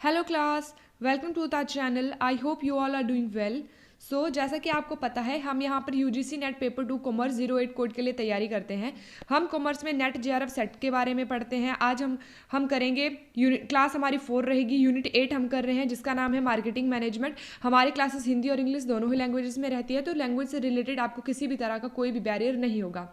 Hello class, welcome to the channel. I hope you all are doing well. So जैसा कि आपको पता है, हम यहाँ पर UGC NET paper 2 commerce 08 code के लिए तैयारी करते हैं। हम कॉमर्स में नेट जेआरएफ सेट के बारे में पढ़ते हैं। आज हम करेंगे क्लास हमारी 4 रहेगी। यूनिट 8 हम कर रहे हैं जिसका नाम है मार्केटिंग मैनेजमेंट। हमारी क्लासेस हिंदी और इंग्लिश दोनों ही लैंग्वेजेस में रहती है, तो लैंग्वेज से रिलेटेड आपको किसी भी तरह का कोई भी बैरियर नहीं होगा।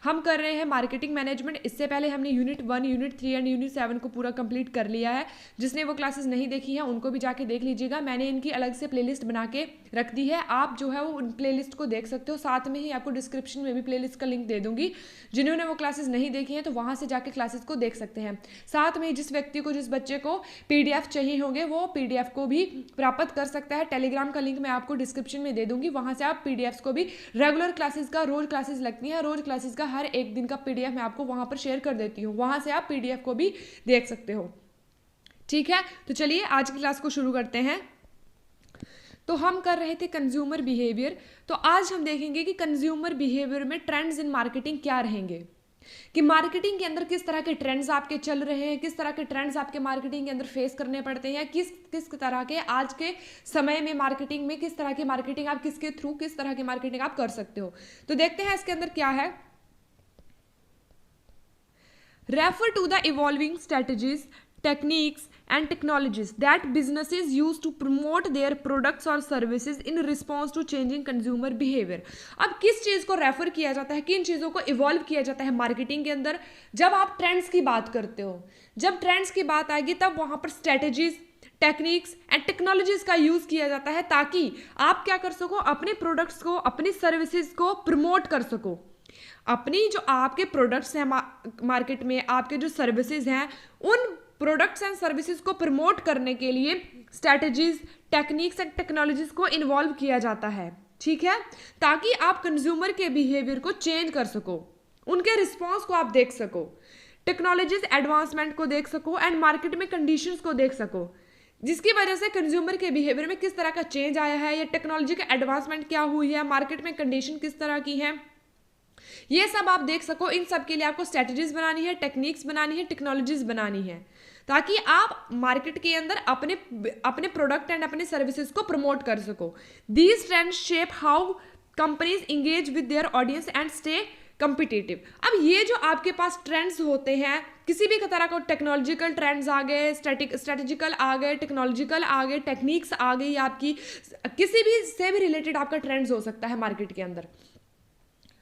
हम कर रहे हैं मार्केटिंग मैनेजमेंट। इससे पहले हमने यूनिट 1, यूनिट 3 एंड यूनिट 7 को पूरा कंप्लीट कर लिया है। जिसने वो क्लासेस नहीं देखी हैं उनको भी जाके देख लीजिएगा। मैंने इनकी अलग से प्लेलिस्ट बना के रख दी है, आप जो है वो उन प्लेलिस्ट को देख सकते हो। साथ में ही आपको डिस्क्रिप्शन में भी प्लेलिस्ट का लिंक दे दूंगी। जिन्होंने वो क्लासेस नहीं देखी हैं तो वहां से जाके क्लासेस को देख सकते हैं। साथ में जिस व्यक्ति को, जिस बच्चे को पीडीएफ चाहिए होंगे वो पीडीएफ को भी प्राप्त कर सकता है। टेलीग्राम का लिंक मैं आपको डिस्क्रिप्शन में दे दूंगी, वहां से आप पीडीएफ को भी, रेगुलर क्लासेस का, रोज क्लासेस लगती हैं, रोज क्लासेस का हर एक दिन का पीडीएफ मैं आपको वहां पर शेयर कर देती हूँ, वहां से आप पीडीएफ को भी देख सकते हो। ठीक है, तो चलिए आज की क्लास को शुरू करते हैं। तो हम कर रहे थे कंज्यूमर बिहेवियर। तो आज हम देखेंगे कि कंज्यूमर बिहेवियर में ट्रेंड्स इन मार्केटिंग क्या रहेंगे, कि मार्केटिंग के अंदर किस तरह के ट्रेंड्स आपके चल रहे हैं, किस तरह के ट्रेंड्स आपके मार्केटिंग के अंदर फेस करने पड़ते हैं, किस किस तरह के आज के समय में मार्केटिंग में किस तरह की मार्केटिंग आप, किसके थ्रू किस तरह की मार्केटिंग आप कर सकते हो। तो देखते हैं इसके अंदर क्या है। Refer to the evolving strategies, techniques and technologies that businesses use to promote their products or services in response to changing consumer behavior। अब किस चीज को रेफर किया जाता है, किन चीजों को इवॉल्व किया जाता है मार्केटिंग के अंदर? जब आप ट्रेंड्स की बात करते हो, जब ट्रेंड्स की बात आएगी तब वहां पर स्ट्रेटजीज, टेक्निक्स एंड टेक्नोलॉजीज का यूज किया जाता है ताकि आप क्या कर सको, अपने प्रोडक्ट्स को, अपनी सर्विसेज को प्रमोट कर सको। अपनी जो आपके प्रोडक्ट्स हैं मार्केट में, आपके जो सर्विसेज हैं, उन प्रोडक्ट्स एंड सर्विसेज को प्रमोट करने के लिए स्ट्रैटेजीज, टेक्निक्स एंड टेक्नोलॉजीज को इन्वॉल्व किया जाता है। ठीक है, ताकि आप कंज्यूमर के बिहेवियर को चेंज कर सको, उनके रिस्पॉन्स को आप देख सको, टेक्नोलॉजीज एडवांसमेंट को देख सको एंड मार्केट में कंडीशंस को देख सको, जिसकी वजह से कंज्यूमर के बिहेवियर में किस तरह का चेंज आया है, या टेक्नोलॉजी का एडवांसमेंट क्या हुई है, मार्केट में कंडीशन किस तरह की है, ये सब आप देख सको। इन सब के लिए आपको स्ट्रेटजीज बनानी है, टेक्निक्स बनानी है, टेक्नोलॉजीज बनानी है, ताकि आप मार्केट के अंदर अपने प्रोडक्ट एंड अपने सर्विसेज को प्रमोट कर सको। These trends shape how companies engage with their audience and stay competitive. अब ये जो आपके पास ट्रेंड्स होते हैं, किसी भी तरह का टेक्नोलॉजिकल ट्रेंड्स आ गए, स्ट्रेटेजिकल आ गए, टेक्नोलॉजिकल आ गए, टेक्निक्स आ गई, आपकी किसी भी से भी रिलेटेड आपका ट्रेंड्स हो सकता है मार्केट के अंदर।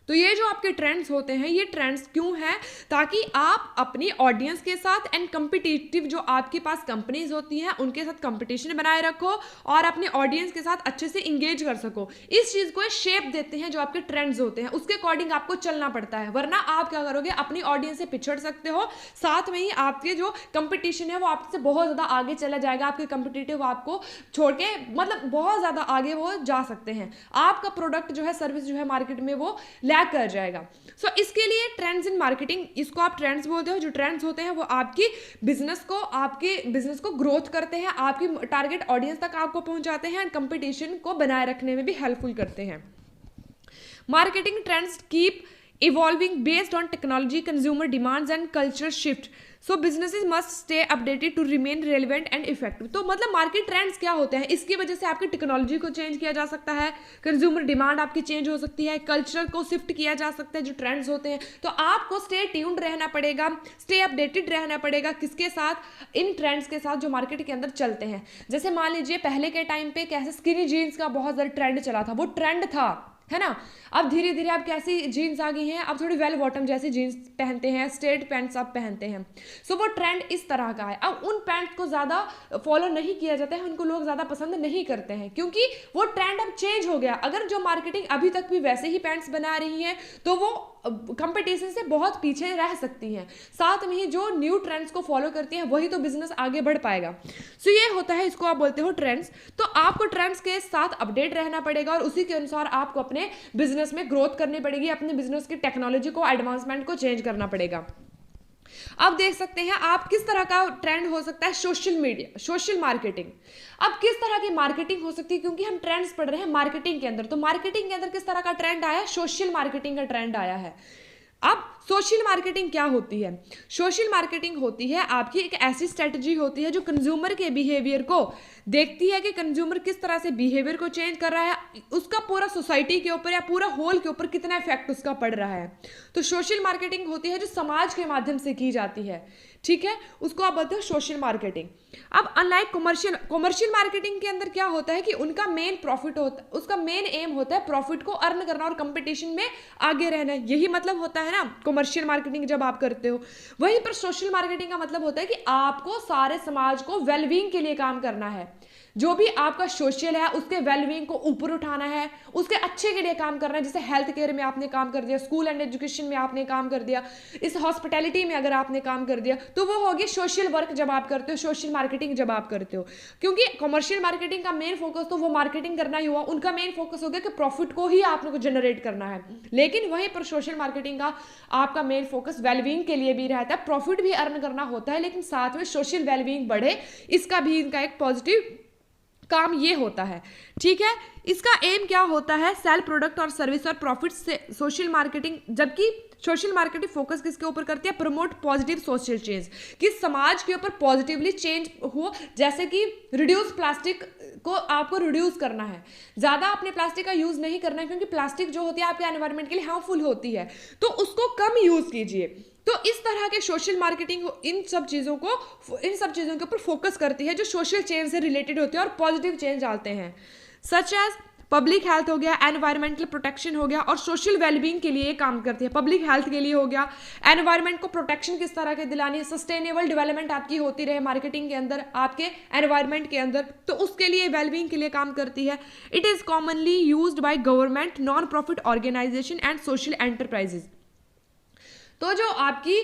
तो ये जो आपके ट्रेंड्स होते हैं, ये ट्रेंड्स क्यों हैं? ताकि आप अपनी ऑडियंस के साथ एंड कम्पिटिटिव जो आपके पास कंपनीज होती हैं उनके साथ कंपटीशन बनाए रखो और अपने ऑडियंस के साथ अच्छे से इंगेज कर सको। इस चीज को शेप देते हैं जो आपके ट्रेंड्स होते हैं, उसके अकॉर्डिंग आपको चलना पड़ता है, वरना आप क्या करोगे, अपनी ऑडियंस से पिछड़ सकते हो। साथ में ही आपके जो कंपटीशन है वो आपसे बहुत ज्यादा आगे चला जाएगा, आपके कंपटीटिव आपको छोड़ के मतलब बहुत ज्यादा आगे वो जा सकते हैं। आपका प्रोडक्ट जो है, सर्विस जो है मार्केट में वो कर जाएगा। सो इसके लिए ट्रेंड्स इन मार्केटिंग, इसको आप ट्रेंड्स बोलते हो। जो ट्रेंड्स होते हैं वो आपके बिजनेस को ग्रोथ करते हैं, आपकी टारगेट ऑडियंस तक आपको पहुंचाते हैं एंड कंपटीशन को बनाए रखने में भी हेल्पफुल करते हैं। Marketing trends keep evolving based on technology, consumer demands and culture shift, so businesses must stay updated to remain relevant and effective। तो मतलब मार्केट ट्रेंड्स क्या होते हैं, इसकी वजह से आपकी टेक्नोलॉजी को चेंज किया जा सकता है, कंज्यूमर डिमांड आपकी चेंज हो सकती है, कल्चर को शिफ्ट किया जा सकता है जो ट्रेंड्स होते हैं। तो आपको स्टे ट्यून्ड रहना पड़ेगा, स्टे अपडेटेड रहना पड़ेगा, किसके साथ, इन ट्रेंड्स के साथ जो मार्केट के अंदर चलते हैं। जैसे मान लीजिए पहले के टाइम पे कैसे स्किनी जीन्स का बहुत ज़्यादा ट्रेंड चला था, वो ट्रेंड था, है ना। अब धीरे धीरे अब कैसी जीन्स आ गई हैं, अब थोड़ी वेल बॉटम जैसी जीन्स पहनते हैं, स्ट्रेट पैंट्स आप पहनते हैं। सो वो ट्रेंड इस तरह का है। अब उन पैंट्स को ज़्यादा फॉलो नहीं किया जाता है, उनको लोग ज़्यादा पसंद नहीं करते हैं, क्योंकि वो ट्रेंड अब चेंज हो गया। अगर जो मार्केटिंग अभी तक भी वैसे ही पैंट्स बना रही है तो वो कंपटीशन से बहुत पीछे रह सकती हैं। साथ में ही जो न्यू ट्रेंड्स को फॉलो करती हैं वही तो बिजनेस आगे बढ़ पाएगा। सो ये होता है, इसको आप बोलते हो ट्रेंड्स। तो आपको ट्रेंड्स के साथ अपडेट रहना पड़ेगा और उसी के अनुसार आपको अपने बिजनेस में ग्रोथ करनी पड़ेगी, अपने बिजनेस की टेक्नोलॉजी को, एडवांसमेंट को चेंज करना पड़ेगा। अब देख सकते हैं आप किस तरह का ट्रेंड हो सकता है, सोशल मीडिया, सोशल मार्केटिंग। अब किस तरह की मार्केटिंग हो सकती है, क्योंकि हम ट्रेंड्स पढ़ रहे हैं मार्केटिंग के अंदर, तो मार्केटिंग के अंदर किस तरह का ट्रेंड आया है, सोशल मार्केटिंग का ट्रेंड आया है। अब सोशल मार्केटिंग क्या होती है? सोशल मार्केटिंग होती है आपकी एक ऐसी स्ट्रेटजी होती है जो कंज्यूमर के बिहेवियर को देखती है कि कंज्यूमर किस तरह से बिहेवियर को चेंज कर रहा है, उसका पूरा सोसाइटी के ऊपर या पूरा होल के ऊपर कितना इफेक्ट उसका पड़ रहा है। तो सोशल मार्केटिंग होती है जो समाज के माध्यम से की जाती है, ठीक है, उसको आप बोलते हो सोशल मार्केटिंग। अब अनलाइक कॉमर्शियल मार्केटिंग के अंदर क्या होता है कि उनका मेन प्रॉफिट होता है, उसका मेन एम होता है प्रॉफिट को अर्न करना और कंपटीशन में आगे रहना, यही मतलब होता है ना कॉमर्शियल मार्केटिंग जब आप करते हो। वहीं पर सोशल मार्केटिंग का मतलब होता है कि आपको सारे समाज को वेलबींग के लिए काम करना है, जो भी आपका सोशल है उसके वेलबींग को ऊपर उठाना है, उसके अच्छे के लिए काम करना है। जैसे हेल्थ केयर में आपने काम कर दिया, स्कूल एंड एजुकेशन में आपने काम कर दिया, इस हॉस्पिटैलिटी में अगर आपने काम कर दिया तो वो हो गया सोशल वर्क जब आप करते हो, सोशल मार्केटिंग जब आप करते हो। क्योंकि कॉमर्शियल मार्केटिंग का मेन फोकस तो वो मार्केटिंग करना ही हुआ, उनका मेन फोकस हो गया कि प्रॉफिट को ही आप लोग को जनरेट करना है। लेकिन वहीं पर सोशल मार्केटिंग का आपका मेन फोकस वेलबींग के लिए भी रहता है, प्रॉफिट भी अर्न करना होता है, लेकिन साथ में सोशल वेलबींग बढ़े, इसका भी इनका एक पॉजिटिव काम ये होता है, ठीक है। इसका एम क्या होता है? सेल प्रोडक्ट और सर्विस और प्रॉफिट से सोशल मार्केटिंग, जबकि सोशल मार्केटिंग फोकस किसके ऊपर करती है? प्रमोट पॉजिटिव सोशल चेंज, कि समाज के ऊपर पॉजिटिवली चेंज हो। जैसे कि रिड्यूस प्लास्टिक को आपको रिड्यूस करना है, ज़्यादा आपने प्लास्टिक का यूज़ नहीं करना है, क्योंकि प्लास्टिक जो होती है आपके एनवायरनमेंट के लिए हार्मफुल होती है, तो उसको कम यूज़ कीजिए। तो इस तरह के सोशल मार्केटिंग इन सब चीज़ों के ऊपर फोकस करती है जो सोशल चेंज से रिलेटेड होते हैं और पॉजिटिव चेंज आते हैं, सच एज पब्लिक हेल्थ हो गया, एनवायरमेंटल प्रोटेक्शन हो गया, और सोशल वेलबींग के लिए काम करती है। पब्लिक हेल्थ के लिए हो गया, एनवायरमेंट को प्रोटेक्शन किस तरह के दिलानी है, सस्टेनेबल डेवलपमेंट आपकी होती रहे मार्केटिंग के अंदर, आपके एनवायरमेंट के अंदर, तो उसके लिए वेलबींग के लिए काम करती है। It is commonly used by government, non profit organization and social enterprises. तो जो आपकी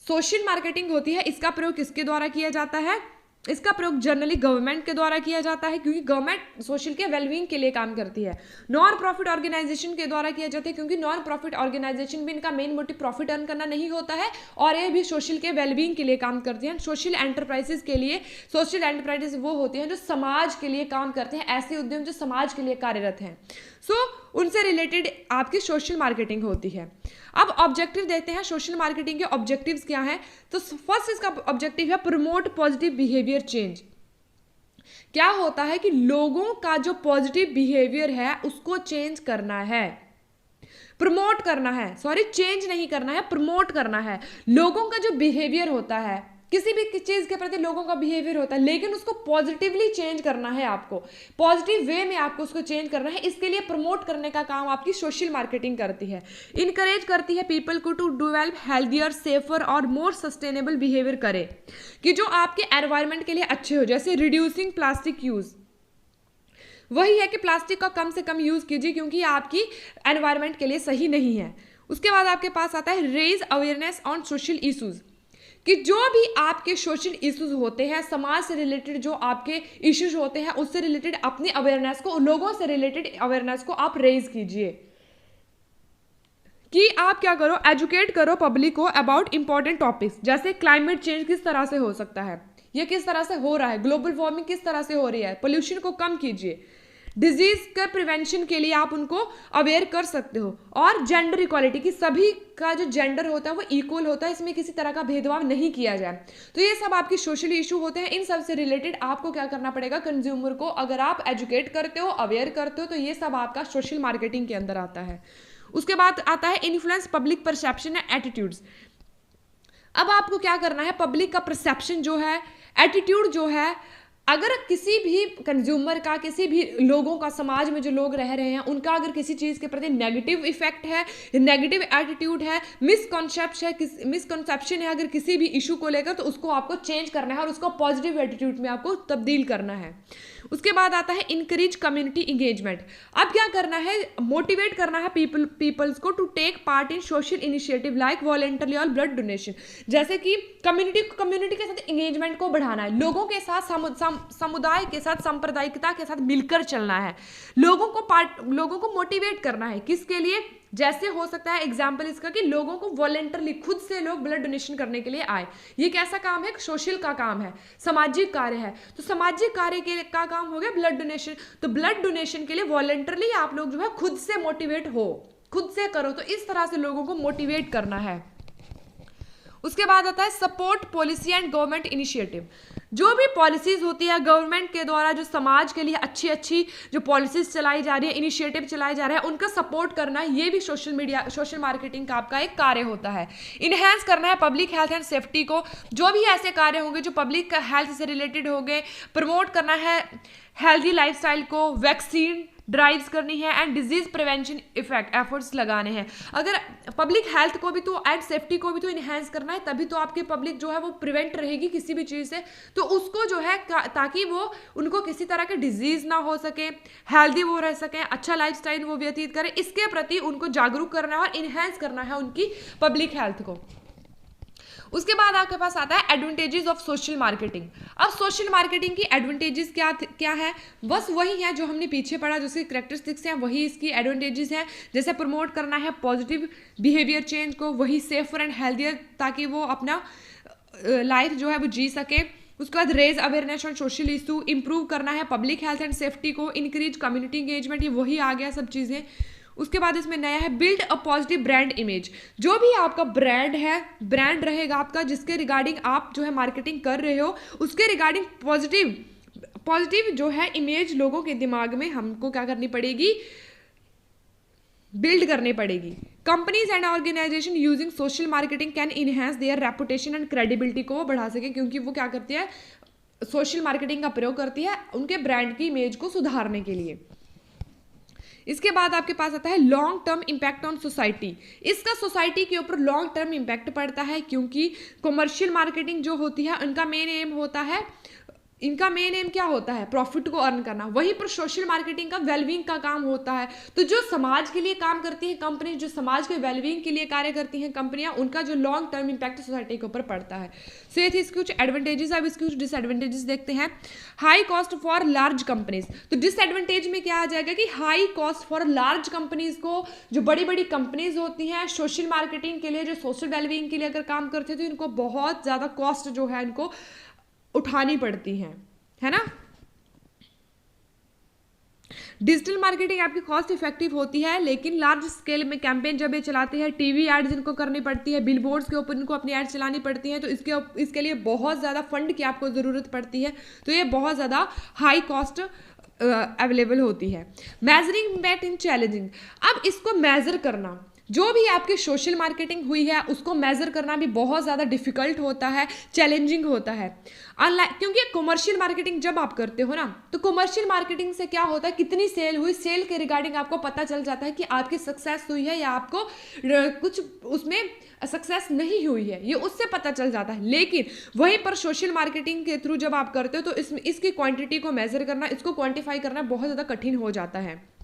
सोशल मार्केटिंग होती है इसका प्रयोग किसके द्वारा किया जाता है? इसका प्रयोग जनरली गवर्नमेंट के द्वारा किया जाता है, क्योंकि गवर्नमेंट सोशल के वेलबींग के लिए काम करती है। नॉन प्रॉफिट ऑर्गेनाइजेशन के द्वारा किया जाता है, क्योंकि नॉन प्रॉफिट ऑर्गेनाइजेशन भी इनका मेन मोटिव प्रॉफिट अर्न करना नहीं होता है, और ये भी सोशल के वेलबींग के लिए काम करती हैं। सोशल एंटरप्राइजेस के लिए, सोशल एंटरप्राइजेस वो होती हैं जो समाज के लिए काम करते हैं, ऐसे उद्यम जो समाज के लिए कार्यरत हैं। उनसे रिलेटेड आपकी सोशल मार्केटिंग होती है। अब ऑब्जेक्टिव देते हैं सोशल मार्केटिंग के ऑब्जेक्टिव्स क्या हैं। तो फर्स्ट इसका ऑब्जेक्टिव है प्रमोट पॉजिटिव बिहेवियर चेंज। क्या होता है कि लोगों का जो पॉजिटिव बिहेवियर है उसको चेंज करना है, प्रमोट करना है, सॉरी चेंज नहीं करना है, प्रमोट करना है। लोगों का जो बिहेवियर होता है, किसी भी चीज के प्रति लोगों का बिहेवियर होता है, लेकिन उसको पॉजिटिवली चेंज करना है, आपको पॉजिटिव वे में आपको उसको चेंज करना है। इसके लिए प्रमोट करने का काम आपकी सोशल मार्केटिंग करती है। इनकरेज करती है पीपल को टू डेवलप हेल्दियर, सेफर और मोर सस्टेनेबल बिहेवियर करे, कि जो आपके एनवायरनमेंट के लिए अच्छे हो। जैसे रिड्यूसिंग प्लास्टिक यूज, वही है कि प्लास्टिक का कम से कम यूज कीजिए, क्योंकि आपकी एनवायरनमेंट के लिए सही नहीं है। उसके बाद आपके पास आता है raise awareness on social issues, कि जो भी आपके सोशल इश्यूज होते हैं, समाज से रिलेटेड जो आपके इश्यूज होते हैं, उससे रिलेटेड अपनी अवेयरनेस को, लोगों से रिलेटेड अवेयरनेस को आप रेज कीजिए, कि आप क्या करो, एजुकेट करो पब्लिक को अबाउट इंपॉर्टेंट टॉपिक्स। जैसे क्लाइमेट चेंज किस तरह से हो सकता है, ये किस तरह से हो रहा है, ग्लोबल वार्मिंग किस तरह से हो रही है, पोल्यूशन को कम कीजिए, डिजीज के प्रिवेंशन के लिए आप उनको अवेयर कर सकते हो। और जेंडर इक्वालिटी, की सभी का जो जेंडर होता है वो इक्वल होता है, इसमें किसी तरह का भेदभाव नहीं किया जाए। तो ये सब आपकी सोशल इशू होते हैं। इन सब से रिलेटेड आपको क्या करना पड़ेगा, कंज्यूमर को अगर आप एजुकेट करते हो, अवेयर करते हो, तो ये सब आपका सोशल मार्केटिंग के अंदर आता है। उसके बाद आता है influence public perception and attitudes. अब आपको क्या करना है, पब्लिक का परसेप्शन जो है, एटीट्यूड जो है, अगर किसी भी कंज्यूमर का, किसी भी लोगों का, समाज में जो लोग रह रहे हैं उनका अगर किसी चीज़ के प्रति नेगेटिव इफेक्ट है, नेगेटिव एटीट्यूड है, मिसकॉन्सेप्शन है अगर किसी भी इशू को लेकर, तो उसको आपको चेंज करना है और उसको पॉजिटिव एटीट्यूड में आपको तब्दील करना है। उसके बाद आता है इनकरेज कम्युनिटी इंगेजमेंट। अब क्या करना है, मोटिवेट करना है पीपल्स को to take part in social initiative like voluntary और ब्लड डोनेशन। जैसे कि कम्युनिटी के साथ इंगेजमेंट को बढ़ाना है, लोगों के साथ, समुदाय के साथ, सांप्रदायिकता के साथ मिलकर चलना है, लोगों को मोटिवेट करना है। किसके लिए? जैसे हो सकता है एग्जाम्पल इसका कि लोगों को वॉलंटरली खुद से लोग ब्लड डोनेशन करने के लिए आए। ये कैसा काम है? सोशल का काम है, सामाजिक कार्य है। तो सामाजिक कार्य का काम हो गया ब्लड डोनेशन। तो ब्लड डोनेशन के लिए वॉलंटरली आप लोग जो है खुद से मोटिवेट हो, खुद से करो। तो इस तरह से लोगों को मोटिवेट करना है। उसके बाद आता है support policy and government initiative. जो भी पॉलिसीज होती है गवर्नमेंट के द्वारा, जो समाज के लिए अच्छी अच्छी जो पॉलिसीज चलाई जा रही है, इनिशिएटिव चलाए जा रहे हैं, उनका सपोर्ट करना, ये भी सोशल मार्केटिंग का आपका एक कार्य होता है। इनहेंस करना है पब्लिक हेल्थ एंड सेफ्टी को। जो भी ऐसे कार्य होंगे जो पब्लिक हेल्थ से रिलेटेड होंगे, प्रमोट करना है हेल्दी लाइफस्टाइल को, वैक्सीन ड्राइव्स करनी है एंड डिजीज प्रिवेंशन एफर्ट्स लगाने हैं। अगर पब्लिक हेल्थ को भी तो एंड सेफ्टी को भी तो इनहेंस करना है, तभी तो आपकी पब्लिक जो है वो प्रिवेंट रहेगी किसी भी चीज़ से। तो उसको जो है ताकि वो उनको किसी तरह के डिजीज ना हो सके, हेल्दी वो रह सकें, अच्छा लाइफस्टाइल वो व्यतीत करें, इसके प्रति उनको जागरूक करना है और इनहेंस करना है उनकी पब्लिक हेल्थ को। उसके बाद आपके पास आता है एडवांटेजेस ऑफ सोशल मार्केटिंग। अब सोशल मार्केटिंग की एडवांटेजेस क्या है, बस वही है जो हमने पीछे पढ़ा, जो इसकी कैरेक्टरिस्टिक्स हैं वही इसकी एडवांटेजेस हैं। जैसे प्रमोट करना है पॉजिटिव बिहेवियर चेंज को, वही सेफर एंड हेल्दियर, ताकि वो अपना लाइफ जो है वो जी सके। उसके बाद raise awareness on social issue, improve करना है पब्लिक हेल्थ एंड सेफ्टी को, इंक्रीज कम्युनिटी एंगेजमेंट, ये वही आ गया सब चीज़ें। उसके बाद इसमें नया है build a positive brand image. जो भी आपका ब्रांड है, ब्रांड रहेगा आपका जिसके रिगार्डिंग आप जो है मार्केटिंग कर रहे हो, उसके रिगार्डिंग पॉजिटिव जो है इमेज लोगों के दिमाग में हमको क्या करनी पड़ेगी, बिल्ड करनी पड़ेगी। Companies and organization using social marketing can enhance their reputation and credibility को वो बढ़ा सके, क्योंकि वो क्या करती है, सोशल मार्केटिंग का प्रयोग करती है उनके ब्रांड की इमेज को सुधारने के लिए। इसके बाद आपके पास आता है long term impact on society. इसका सोसाइटी के ऊपर लॉन्ग टर्म इम्पैक्ट पड़ता है, क्योंकि कमर्शियल मार्केटिंग जो होती है इनका मेन एम क्या होता है, प्रॉफिट को अर्न करना। वहीं पर सोशल मार्केटिंग का वेलबींग का काम होता है। तो जो समाज के लिए काम करती है कंपनी, जो समाज के वेलबींग के लिए कार्य करती हैं कंपनियां, उनका जो लॉन्ग टर्म इम्पैक्ट सोसाइटी के ऊपर पड़ता है। सो ये थी इसके कुछ एडवांटेजेस। अब इसके कुछ डिसएडवांटेजेस देखते हैं। High cost for large companies. तो डिसएडवांटेज में क्या आ जाएगा कि high cost for large companies को, जो बड़ी बड़ी कंपनीज होती हैं सोशल मार्केटिंग के लिए, जो सोशल वेलबींग के लिए अगर काम करते हैं, तो इनको बहुत ज़्यादा कॉस्ट जो है इनको उठानी पड़ती हैं, है ना। डिजिटल मार्केटिंग आपकी कॉस्ट इफेक्टिव होती है, लेकिन लार्ज स्केल में कैंपेन जब ये चलाते हैं, टीवी एड्स इनको करनी पड़ती है, बिलबोर्ड्स के ऊपर इनको अपनी एड्स चलानी पड़ती हैं, तो इसके लिए बहुत ज़्यादा फंड की आपको ज़रूरत पड़ती है। तो ये बहुत ज़्यादा हाई कॉस्ट अवेलेबल होती है। Measuring impact in challenging. अब इसको मेजर करना, जो भी आपकी सोशल मार्केटिंग हुई है उसको मेजर करना भी बहुत ज़्यादा डिफिकल्ट होता है, चैलेंजिंग होता है। क्योंकि कमर्शियल मार्केटिंग जब आप करते हो ना, तो कमर्शियल मार्केटिंग से क्या होता है, कितनी सेल हुई, सेल के रिगार्डिंग आपको पता चल जाता है कि आपकी सक्सेस हुई है या आपको कुछ उसमें सक्सेस नहीं हुई है, ये उससे पता चल जाता है। लेकिन वहीं पर सोशल मार्केटिंग के थ्रू जब आप करते हो, तो इसकी क्वांटिटी को मेजर करना, इसको क्वांटिफाई करना बहुत ज़्यादा कठिन हो जाता है।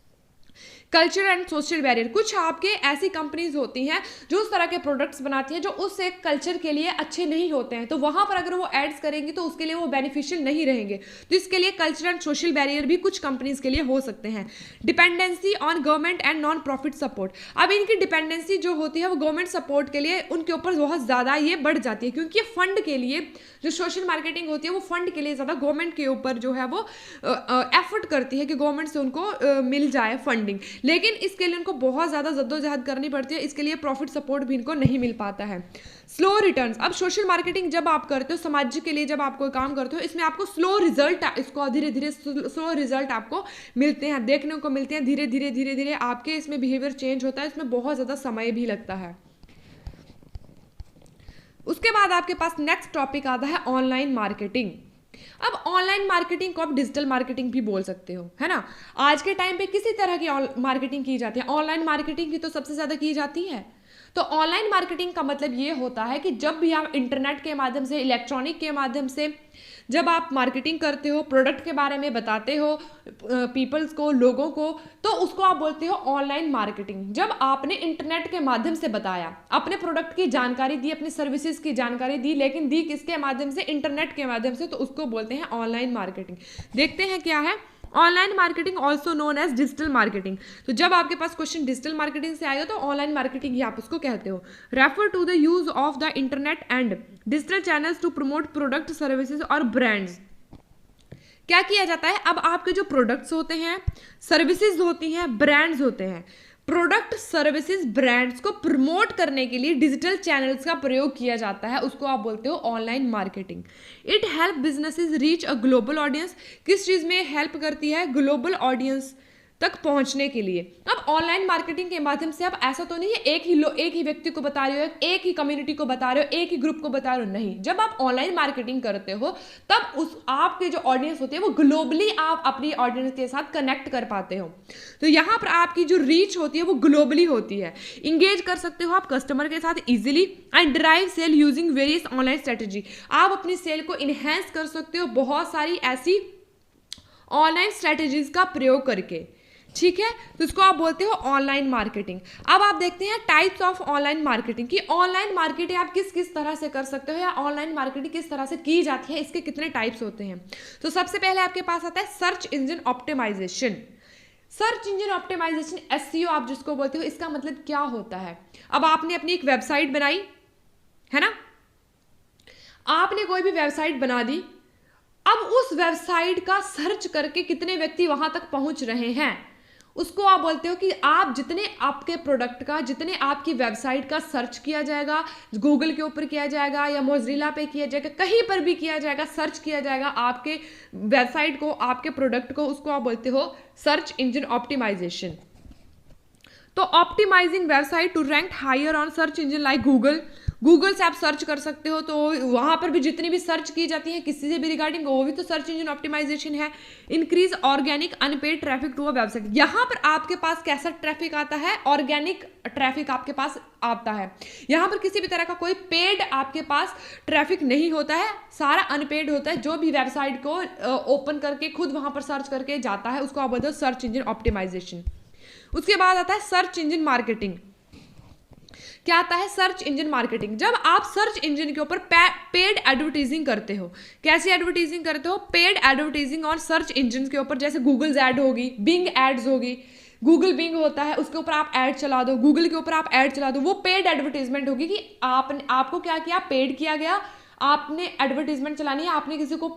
Culture and social barrier. कुछ आपके ऐसी कंपनीज होती हैं जो उस तरह के प्रोडक्ट्स बनाती हैं जो उस एक कल्चर के लिए अच्छे नहीं होते हैं, तो वहां पर अगर वो एड्स करेंगी तो उसके लिए वो बेनिफिशियल नहीं रहेंगे। तो इसके लिए कल्चर एंड सोशल बैरियर भी कुछ कंपनीज के लिए हो सकते हैं। Dependency on government and non profit support. अब इनकी डिपेंडेंसी जो होती है वो गवर्नमेंट सपोर्ट के लिए उनके ऊपर बहुत ज़्यादा ये बढ़ जाती है, क्योंकि फंड के लिए जो सोशल मार्केटिंग होती है वो फंड के लिए ज़्यादा गवर्नमेंट के ऊपर जो है वो एफर्ट करती है कि गवर्नमेंट से उनको मिल जाए फंडिंग। लेकिन इसके लिए उनको बहुत ज़्यादा जद्दोजहद करनी पड़ती है, इसके लिए प्रॉफिट सपोर्ट भी इनको नहीं मिल पाता है। Slow returns. अब सोशल मार्केटिंग जब आप करते हो, समाज के लिए जब आप कोई काम करते हो, इसमें आपको स्लो रिजल्ट, इसको धीरे धीरे स्लो रिजल्ट आपको मिलते हैं, देखने को मिलते हैं। धीरे धीरे आपके इसमें बिहेवियर चेंज होता है, इसमें बहुत ज़्यादा समय भी लगता है। उसके बाद आपके पास नेक्स्ट टॉपिक आता है ऑनलाइन मार्केटिंग। अब ऑनलाइन मार्केटिंग को आप डिजिटल मार्केटिंग भी बोल सकते हो, है ना। आज के टाइम पे किसी तरह की मार्केटिंग की जाती है, ऑनलाइन मार्केटिंग की तो सबसे ज़्यादा की जाती है। तो ऑनलाइन मार्केटिंग का मतलब ये होता है कि जब भी आप इंटरनेट के माध्यम से, इलेक्ट्रॉनिक के माध्यम से जब आप मार्केटिंग करते हो, प्रोडक्ट के बारे में बताते हो पीपल्स को, लोगों को, तो उसको आप बोलते हो ऑनलाइन मार्केटिंग। जब आपने इंटरनेट के माध्यम से बताया, अपने प्रोडक्ट की जानकारी दी, अपनी सर्विसेज की जानकारी दी, लेकिन दी किसके माध्यम से, इंटरनेट के माध्यम से, तो उसको बोलते हैं ऑनलाइन मार्केटिंग। देखते हैं क्या है online marketing, also known as digital marketing. तो जब आपके पास क्वेश्चन डिजिटल मार्केटिंग से आएगा तो ऑनलाइन मार्केटिंग ही आप उसको कहते हो। Refer to the use of the internet and digital channels to promote product, services और ब्रांड्स। क्या किया जाता है, अब आपके जो प्रोडक्ट्स होते हैं, सर्विसेज होती हैं, ब्रांड्स होते हैं, प्रोडक्ट सर्विसेज ब्रांड्स को प्रमोट करने के लिए डिजिटल चैनल्स का प्रयोग किया जाता है, उसको आप बोलते हो online marketing. It help businesses reach a global audience. किस चीज़ में हेल्प करती है? ग्लोबल ऑडियंस तक पहुंचने के लिए। अब ऑनलाइन मार्केटिंग के माध्यम से आप ऐसा तो नहीं है एक ही व्यक्ति को बता रहे हो, एक ही कम्युनिटी को बता रहे हो, एक ही ग्रुप को बता रहे हो, नहीं। जब आप ऑनलाइन मार्केटिंग करते हो तब उस आपके जो ऑडियंस होती है वो ग्लोबली आप अपनी ऑडियंस के साथ कनेक्ट कर पाते हो। तो यहाँ पर आपकी जो रीच होती है वो ग्लोबली होती है। इंगेज कर सकते हो आप कस्टमर के साथ easily and drive sale using various online strategy. आप अपनी सेल को इनहेंस कर सकते हो बहुत सारी ऐसी ऑनलाइन स्ट्रेटेजीज का प्रयोग करके, ठीक है। तो इसको आप बोलते हो ऑनलाइन मार्केटिंग। अब आप देखते हैं टाइप्स ऑफ ऑनलाइन मार्केटिंग कि ऑनलाइन मार्केटिंग आप किस किस तरह से कर सकते हो या ऑनलाइन मार्केटिंग किस तरह से की जाती है, इसके कितने टाइप्स होते हैं। तो सबसे पहले आपके पास आता है search engine optimization. Search engine optimization, SEO आप जिसको बोलते हो, इसका मतलब क्या होता है? अब आपने अपनी एक वेबसाइट बनाई है ना, आपने कोई भी वेबसाइट बना दी। अब उस वेबसाइट का सर्च करके कितने व्यक्ति वहां तक पहुंच रहे हैं, उसको आप बोलते हो कि आप जितने आपके प्रोडक्ट का, जितने आपकी वेबसाइट का सर्च किया जाएगा, गूगल के ऊपर किया जाएगा या मोज़िला पे किया जाएगा, कहीं पर भी किया जाएगा, सर्च किया जाएगा आपके वेबसाइट को, आपके प्रोडक्ट को, उसको आप बोलते हो सर्च इंजन ऑप्टिमाइजेशन। तो optimizing website to rank higher on search engine like Google. Google से आप सर्च कर सकते हो, तो वहां पर भी जितनी भी सर्च की जाती है किसी से भी रिगार्डिंग, वो भी तो सर्च इंजन ऑप्टिमाइजेशन है। Increase organic unpaid traffic to a website. यहाँ पर आपके पास कैसा ट्रैफिक आता है? ऑर्गेनिक ट्रैफिक आपके पास आता है। यहाँ पर किसी भी तरह का कोई पेड आपके पास ट्रैफिक नहीं होता है, सारा अनपेड होता है। जो भी वेबसाइट को ओपन करके खुद वहां पर सर्च करके जाता है उसको आप बोलते हो सर्च इंजन ऑप्टिमाइजेशन। उसके बाद आता है सर्च इंजन मार्केटिंग। क्या आता है? Search engine marketing. जब आप सर्च इंजन के ऊपर पेड एडवर्टाइजिंग करते हो। कैसी एडवर्टाइजिंग करते हो? पेड एडवर्टाइजिंग और सर्च इंजन के ऊपर, जैसे गूगल एड होगी, बिंग एड्स होगी, गूगल बिंग होता है, उसके ऊपर आप ऐड चला दो, गूगल के ऊपर आप ऐड चला दो, वो पेड एडवर्टाइजमेंट होगी कि आपको क्या किया? पेड किया गया, आपने एडवर्टाइजमेंट चलानी है, आपने किसी को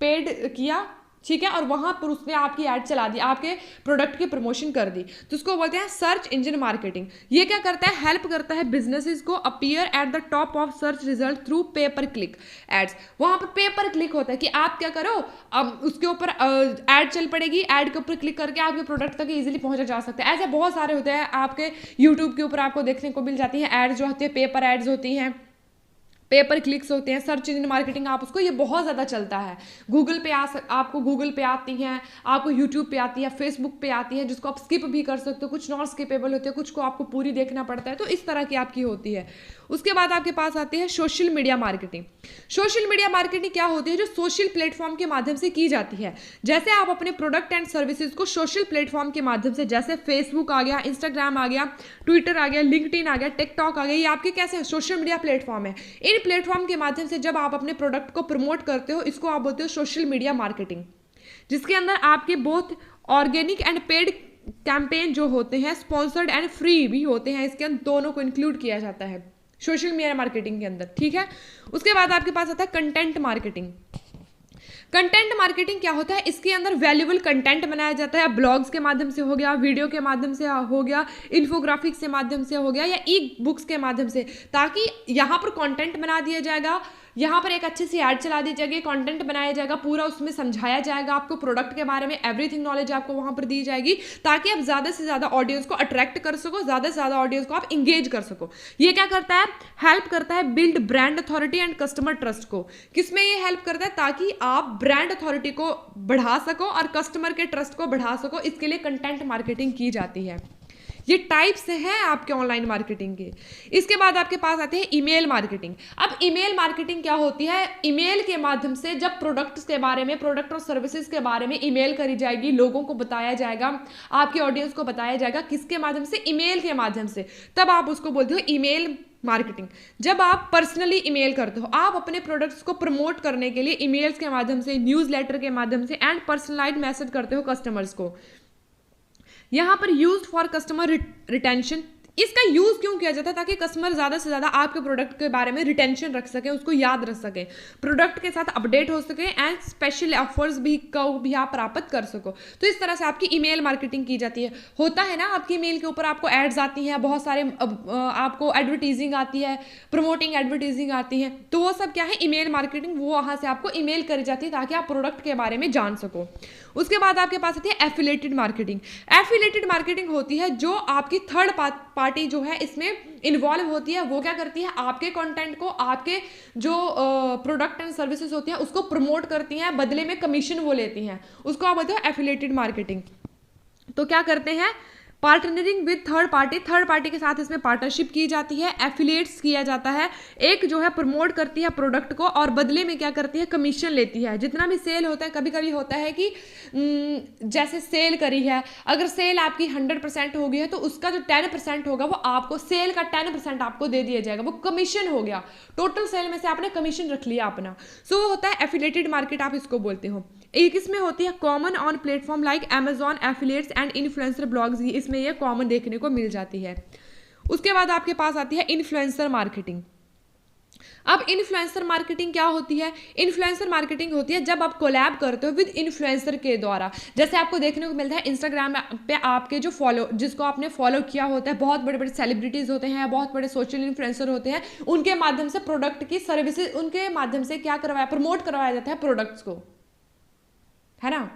पेड किया, ठीक है, और वहां पर उसने आपकी ऐड चला दी, आपके प्रोडक्ट की प्रमोशन कर दी, तो उसको बोलते हैं सर्च इंजन मार्केटिंग। ये क्या करता है? हेल्प करता है बिजनेसेस को appear at the top of search result through pay per click ads. वहां पर पेपर क्लिक होता है कि आप क्या करो, अब उसके ऊपर ऐड चल पड़ेगी, ऐड के ऊपर क्लिक करके आपके प्रोडक्ट तक इजीली पहुंचा जा सकता है। ऐसे बहुत सारे होते हैं, आपके यूट्यूब के ऊपर आपको देखने को मिल जाती है एड्स जो होती है, पेपर एड्स होती हैं, पेपर क्लिक्स होते हैं, सर्च इंजन मार्केटिंग आप उसको, ये बहुत ज़्यादा चलता है। गूगल पे आपको गूगल पे आती हैं, आपको यूट्यूब पे आती है, फेसबुक पे आती है, जिसको आप स्किप भी कर सकते हो, कुछ नॉन स्किपेबल होते हैं, कुछ को आपको पूरी देखना पड़ता है, तो इस तरह की आपकी होती है। उसके बाद आपके पास आती है social media marketing. Social media marketing क्या होती है? जो सोशल प्लेटफॉर्म के माध्यम से की जाती है। जैसे आप अपने प्रोडक्ट एंड सर्विसेज को सोशल प्लेटफॉर्म के माध्यम से, जैसे फेसबुक आ गया, इंस्टाग्राम आ गया, ट्विटर आ गया, लिंक्डइन आ गया, टिकटॉक आ गया, ये आपके कैसे सोशल मीडिया प्लेटफॉर्म है। इन प्लेटफॉर्म के माध्यम से जब आप अपने प्रोडक्ट को प्रमोट करते हो, इसको आप बोलते हो सोशल मीडिया मार्केटिंग, जिसके अंदर आपके both organic and paid campaign जो होते हैं, स्पॉन्सर्ड एंड फ्री भी होते हैं, इसके अंदर दोनों को इंक्लूड किया जाता है सोशल मीडिया मार्केटिंग के अंदर, ठीक है। उसके बाद आपके पास आता है कंटेंट मार्केटिंग। कंटेंट मार्केटिंग क्या होता है? इसके अंदर वैल्यूबल कंटेंट बनाया जाता है, ब्लॉग्स के माध्यम से हो गया, वीडियो के माध्यम से हो गया, इन्फोग्राफिक्स के माध्यम से हो गया, या ई बुक्स के माध्यम से, ताकि यहाँ पर कंटेंट बना दिया जाएगा, यहाँ पर एक अच्छी सी ऐड चला दी जाएगी, कंटेंट बनाया जाएगा, पूरा उसमें समझाया जाएगा आपको प्रोडक्ट के बारे में, एवरीथिंग नॉलेज आपको वहाँ पर दी जाएगी, ताकि आप ज़्यादा से ज़्यादा ऑडियंस को अट्रैक्ट कर सको, ज़्यादा से ज़्यादा ऑडियंस को आप इंगेज कर सको। ये क्या करता है? हेल्प करता है build brand authority and customer trust को। किसमें ये हेल्प करता है? ताकि आप ब्रांड अथॉरिटी को बढ़ा सको और कस्टमर के ट्रस्ट को बढ़ा सको, इसके लिए कंटेंट मार्केटिंग की जाती है। ये टाइप्स हैं आपके ऑनलाइन मार्केटिंग के। इसके बाद आपके पास आते हैं ईमेल मार्केटिंग। अब ईमेल मार्केटिंग क्या होती है? ईमेल के माध्यम से जब प्रोडक्ट्स के बारे में, प्रोडक्ट और सर्विसेज के बारे में ईमेल करी जाएगी, लोगों को बताया जाएगा, आपकी ऑडियंस को बताया जाएगा, किसके माध्यम से? ईमेल के माध्यम से, तब आप उसको बोलते हो ईमेल मार्केटिंग। जब आप पर्सनली ईमेल करते हो, आप अपने प्रोडक्ट्स को प्रमोट करने के लिए ईमेल्स के माध्यम से, न्यूज़लेटर के माध्यम से एंड पर्सनलाइज्ड मैसेज करते हो कस्टमर्स को। यहाँ पर यूज्ड फॉर कस्टमर रिटेंशन, इसका यूज क्यों किया जाता है? ताकि कस्टमर ज्यादा से ज्यादा आपके प्रोडक्ट के बारे में रिटेंशन रख सके, उसको याद रख सके, प्रोडक्ट के साथ अपडेट हो सके एंड स्पेशल ऑफर्स भी आप प्राप्त कर सको। तो इस तरह से आपकी ईमेल मार्केटिंग की जाती है। होता है ना, आपकी ईमेल के ऊपर आपको एड्स आती हैं, बहुत सारे आपको एडवर्टीजिंग आती है, प्रमोटिंग एडवर्टीजिंग आती है, तो वो सब क्या है, ईमेल मार्केटिंग, वो वहां से आपको ईमेल करी जाती है ताकि आप प्रोडक्ट के बारे में जान सको। उसके बाद आपके पास आती है एफिलेटेड मार्केटिंग। एफिलेटेड मार्केटिंग होती है जो आपकी थर्ड पार्टी जो है इसमें इन्वॉल्व होती है। वो क्या करती है, आपके कंटेंट को, आपके जो प्रोडक्ट एंड सर्विसेज होती हैं उसको प्रमोट करती हैं, बदले में कमीशन वो लेती हैं, उसको आप बोलते हो एफिलेटेड मार्केटिंग। तो क्या करते हैं, पार्टनरिंग विद थर्ड पार्टी के साथ इसमें पार्टनरशिप की जाती है, एफिलिएट्स किया जाता है। एक जो है प्रमोट करती है प्रोडक्ट को और बदले में क्या करती है, कमीशन लेती है। जितना भी सेल होता है, कभी कभी होता है कि जैसे सेल करी है, अगर सेल आपकी 100% हो गई है तो उसका जो 10% होगा वो आपको, सेल का 10% आपको दे दिया जाएगा, वो कमीशन हो गया। टोटल सेल में से आपने कमीशन रख लिया अपना। सो वो होता है एफिलेटेड मार्केट, आप इसको बोलते हो। एक इसमें होती है common on platform like Amazon, affiliates and influencer blogs, इसमें ये कॉमन देखने को मिल जाती है। उसके बाद आपके पास आती है इन्फ्लुएंसर मार्केटिंग। अब इन्फ्लुएंसर मार्केटिंग क्या होती है? इन्फ्लुएंसर मार्केटिंग होती है जब आप कोलैब करते हो विद इन्फ्लुएंसर के द्वारा। जैसे आपको देखने को मिलता है इंस्टाग्राम पे आपके जो जिसको आपने फॉलो किया होता है, बहुत बड़े बड़े सेलिब्रिटीज होते हैं, बहुत बड़े सोशल इन्फ्लुएंसर होते हैं, उनके माध्यम से प्रोडक्ट की सर्विसेज, उनके माध्यम से क्या करवाया, प्रमोट करवाया जाता है प्रोडक्ट्स को, है ना।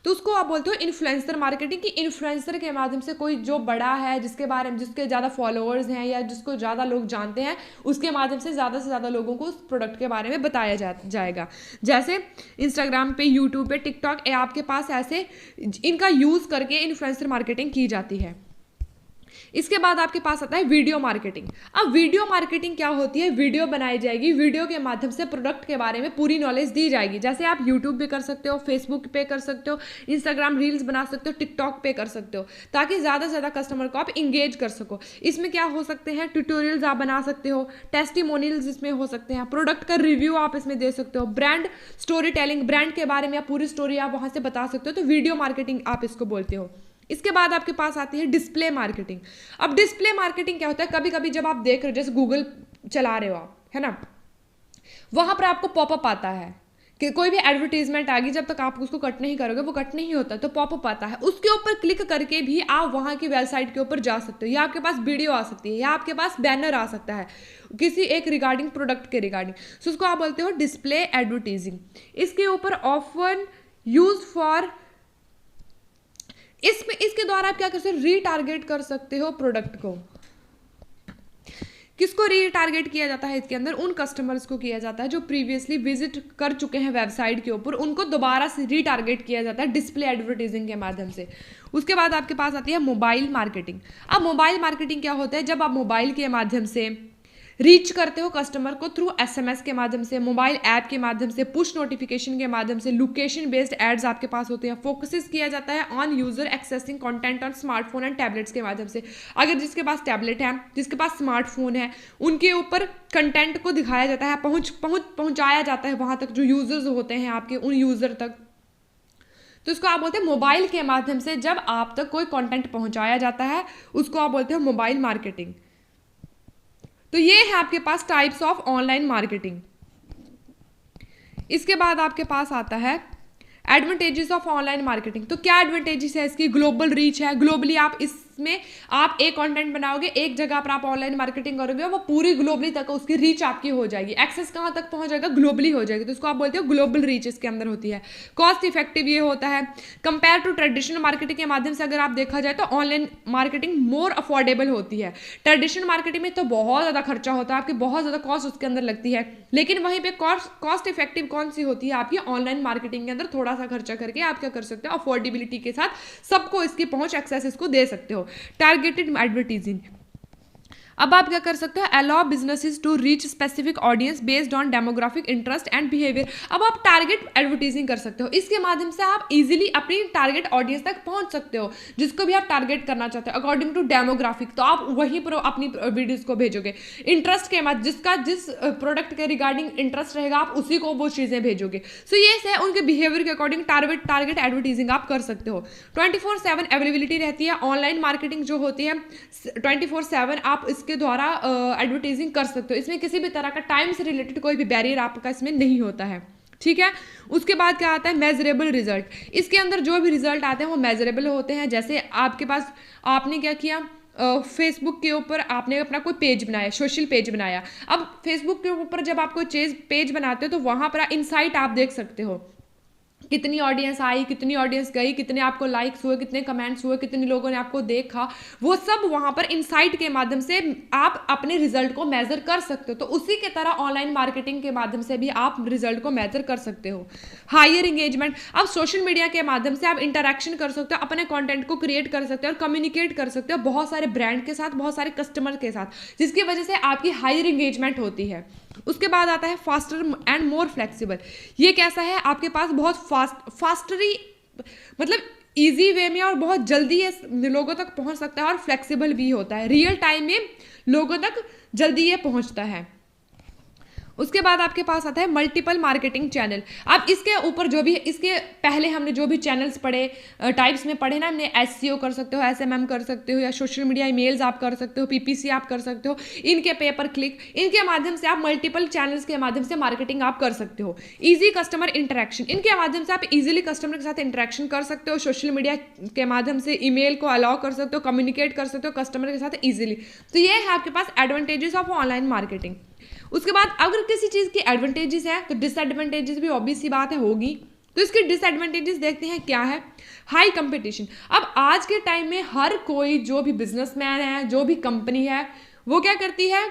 तो उसको आप बोलते हो इन्फ्लुएंसर मार्केटिंग, कि इन्फ्लुएंसर के माध्यम से कोई जो बड़ा है, जिसके बारे में, जिसके ज़्यादा फॉलोअर्स हैं या जिसको ज़्यादा लोग जानते हैं, उसके माध्यम से ज़्यादा लोगों को उस प्रोडक्ट के बारे में बताया जाएगा। जैसे इंस्टाग्राम पे, यूट्यूब पे, टिकटॉक, आपके पास ऐसे इनका यूज़ करके इन्फ्लुएंसर मार्केटिंग की जाती है। इसके बाद आपके पास आता है वीडियो मार्केटिंग। अब वीडियो मार्केटिंग क्या होती है? वीडियो बनाई जाएगी, वीडियो के माध्यम से प्रोडक्ट के बारे में पूरी नॉलेज दी जाएगी। जैसे आप यूट्यूब पे कर सकते हो, फेसबुक पे कर सकते हो, इंस्टाग्राम रील्स बना सकते हो, टिकटॉक पे कर सकते हो, ताकि ज़्यादा से ज़्यादा कस्टमर को आप इंगेज कर सको। इसमें क्या हो सकते हैं, ट्यूटोरियल्स आप बना सकते हो, टेस्टिमोनियल्स इसमें हो सकते हैं, प्रोडक्ट का रिव्यू आप इसमें दे सकते हो, ब्रांड स्टोरी टेलिंग, ब्रांड के बारे में आप पूरी स्टोरी आप वहाँ से बता सकते हो। तो वीडियो मार्केटिंग आप इसको बोलते हो। इसके बाद आपके पास आती है डिस्प्ले मार्केटिंग। अब डिस्प्ले मार्केटिंग क्या होता है? कभी कभी जब आप देख रहे हो, जैसे गूगल चला रहे हो आप, है ना, वहां पर आपको पॉपअप आता है कि कोई भी एडवर्टीजमेंट आ गई, जब तक आप उसको कट नहीं करोगे वो कट नहीं होता, तो पॉपअप आता है, उसके ऊपर क्लिक करके भी आप वहां की वेबसाइट के ऊपर जा सकते हो, या आपके पास वीडियो आ सकती है, या आपके पास बैनर आ सकता है किसी एक रिगार्डिंग प्रोडक्ट के रिगार्डिंग। सो उसको आप बोलते हो डिस्प्ले एडवर्टीजिंग। इसके ऊपर ऑफन यूज फॉर, इसके द्वारा आप क्या कर सकते हो, रीटारगेट कर सकते हो प्रोडक्ट को। किसको रीटारगेट किया जाता है? इसके अंदर उन कस्टमर्स को किया जाता है जो प्रीवियसली विजिट कर चुके हैं वेबसाइट के ऊपर, उनको दोबारा से रीटारगेट किया जाता है डिस्प्ले एडवर्टाइजिंग के माध्यम से। उसके बाद आपके पास आती है मोबाइल मार्केटिंग। अब मोबाइल मार्केटिंग क्या होता है? जब आप मोबाइल के माध्यम से रीच करते हो कस्टमर को थ्रू एसएमएस के माध्यम से, मोबाइल ऐप के माध्यम से, पुश नोटिफिकेशन के माध्यम से, लोकेशन बेस्ड एड्स आपके पास होते हैं। फोकसेस किया जाता है on user accessing content on smartphone and tablets के माध्यम से। अगर जिसके पास टैबलेट है, जिसके पास स्मार्टफोन है, उनके ऊपर कंटेंट को दिखाया जाता है, पहुंचाया जाता है वहां तक जो यूजर्स होते हैं आपके, उन यूजर तक। तो इसको आप बोलते हैं मोबाइल के माध्यम से जब आप तक कोई कंटेंट पहुंचाया जाता है, उसको आप बोलते हैं मोबाइल मार्केटिंग। तो ये है आपके पास टाइप्स ऑफ ऑनलाइन मार्केटिंग। इसके बाद आपके पास आता है एडवांटेजेस ऑफ ऑनलाइन मार्केटिंग। तो क्या एडवांटेजेस है इसकी? ग्लोबल रीच है, ग्लोबली आप इसमें आप एक कंटेंट बनाओगे, एक जगह पर आप ऑनलाइन मार्केटिंग करोगे, वो पूरी ग्लोबली तक उसकी रीच आपकी हो जाएगी। एक्सेस कहाँ तक पहुंच जाएगा? ग्लोबली हो जाएगी। तो इसको आप बोलते हो ग्लोबल रीच इसके अंदर होती है। कॉस्ट इफेक्टिव ये होता है कंपेयर टू ट्रेडिशनल मार्केटिंग के माध्यम से। अगर आप देखा जाए तो ऑनलाइन मार्केटिंग मोर अफोर्डेबल होती है। ट्रेडिशनल मार्केटिंग में तो बहुत ज़्यादा खर्चा होता है, आपकी बहुत ज़्यादा कॉस्ट उसके अंदर लगती है, लेकिन वहीं पर कॉस्ट इफेक्टिव कौन सी होती है आपकी? ऑनलाइन मार्केटिंग के अंदर थोड़ा सा खर्चा करके आप क्या कर सकते हो, अफोर्डेबिलिटी के साथ सबको इसकी पहुंच, एक्सेस इसको दे सकते हो। Targeted advertising. अब आप क्या कर सकते हो, allow businesses to reach specific audience based on demographic interest and behaviour. अब आप टारगेट एडवर्टाइजिंग कर सकते हो, इसके माध्यम से आप इजीली अपनी टारगेट ऑडियंस तक पहुंच सकते हो, जिसको भी आप टारगेट करना चाहते हो अकॉर्डिंग टू डेमोग्राफिक, तो आप वहीं पर अपनी वीडियोस को भेजोगे। इंटरेस्ट के बाद जिसका जिस प्रोडक्ट के रिगार्डिंग इंटरेस्ट रहेगा आप उसी को वो चीज़ें भेजोगे। सो ये है उनके बिहेवियर के अकॉर्डिंग टारगेट एडवर्टाइजिंग आप कर सकते हो। 24/7 अवेलेबिलिटी रहती है, ऑनलाइन मार्केटिंग जो होती है 24/7 आप इसके द्वारा एडवर्टाइजिंग कर सकते हो, इसमें किसी भी तरह का टाइम से रिलेटेड कोई भी बैरियर आपका इसमें नहीं होता है, ठीक है। उसके बाद क्या आता है, मेजरेबल रिजल्ट। इसके अंदर जो भी रिजल्ट आते हैं वो मेजरेबल होते हैं। जैसे आपके पास आपने क्या किया, फेसबुक के ऊपर आपने अपना कोई पेज बनाया, सोशल पेज बनाया। अब फेसबुक के ऊपर जब आप कोई पेज बनाते हो तो वहां पर इनसाइट आप देख सकते हो, कितनी ऑडियंस आई, कितनी ऑडियंस गई, कितने आपको लाइक्स हुए, कितने कमेंट्स हुए, कितने लोगों ने आपको देखा, वो सब वहां पर इनसाइट के माध्यम से आप अपने रिजल्ट को मेजर कर सकते हो। तो उसी के तरह ऑनलाइन मार्केटिंग के माध्यम से भी आप रिजल्ट को मेजर कर सकते हो। हायर इंगेजमेंट, अब सोशल मीडिया के माध्यम से आप इंटरेक्शन कर सकते हो, अपने कंटेंट को क्रिएट कर सकते हो और कम्युनिकेट कर सकते हो बहुत सारे ब्रांड के साथ, बहुत सारे कस्टमर के साथ, जिसकी वजह से आपकी हायर इंगेजमेंट होती है। उसके बाद आता है फास्टर एंड मोर फ्लेक्सिबल। ये कैसा है, आपके पास बहुत फास्टरी मतलब इजी वे में और बहुत जल्दी ये लोगों तक पहुंच सकता है, और फ्लेक्सिबल भी होता है, रियल टाइम में लोगों तक जल्दी ये पहुंचता है। उसके बाद आपके पास आता है मल्टीपल मार्केटिंग चैनल। अब इसके ऊपर जो भी इसके पहले हमने जो भी चैनल्स पढ़े, टाइप्स में पढ़े ना, हमने एसईओ कर सकते हो, एसएमएम कर सकते हो, या सोशल मीडिया ईमेल्स आप कर सकते हो, पीपीसी आप कर सकते हो, इनके पेपर क्लिक, इनके माध्यम से आप मल्टीपल चैनल्स के माध्यम से मार्केटिंग आप कर सकते हो। ईजी कस्टमर इंटरेक्शन, इनके माध्यम से आप इजीली कस्टमर के साथ इंटरेक्शन कर सकते हो, सोशल मीडिया के माध्यम से ईमेल को अलाउ कर सकते हो, कम्युनिकेट कर सकते हो कस्टमर के साथ ईजिली। तो ये है आपके पास एडवांटेजेस ऑफ ऑनलाइन मार्केटिंग। उसके बाद अगर किसी चीज़ की एडवांटेजेस है तो डिसएडवांटेजेस भी ऑब्वियस सी बात है होगी। तो इसके डिसएडवांटेजेस देखते हैं क्या है। हाई कंपटीशन, अब आज के टाइम में हर कोई जो भी बिजनेसमैन है, जो भी कंपनी है, वो क्या करती है,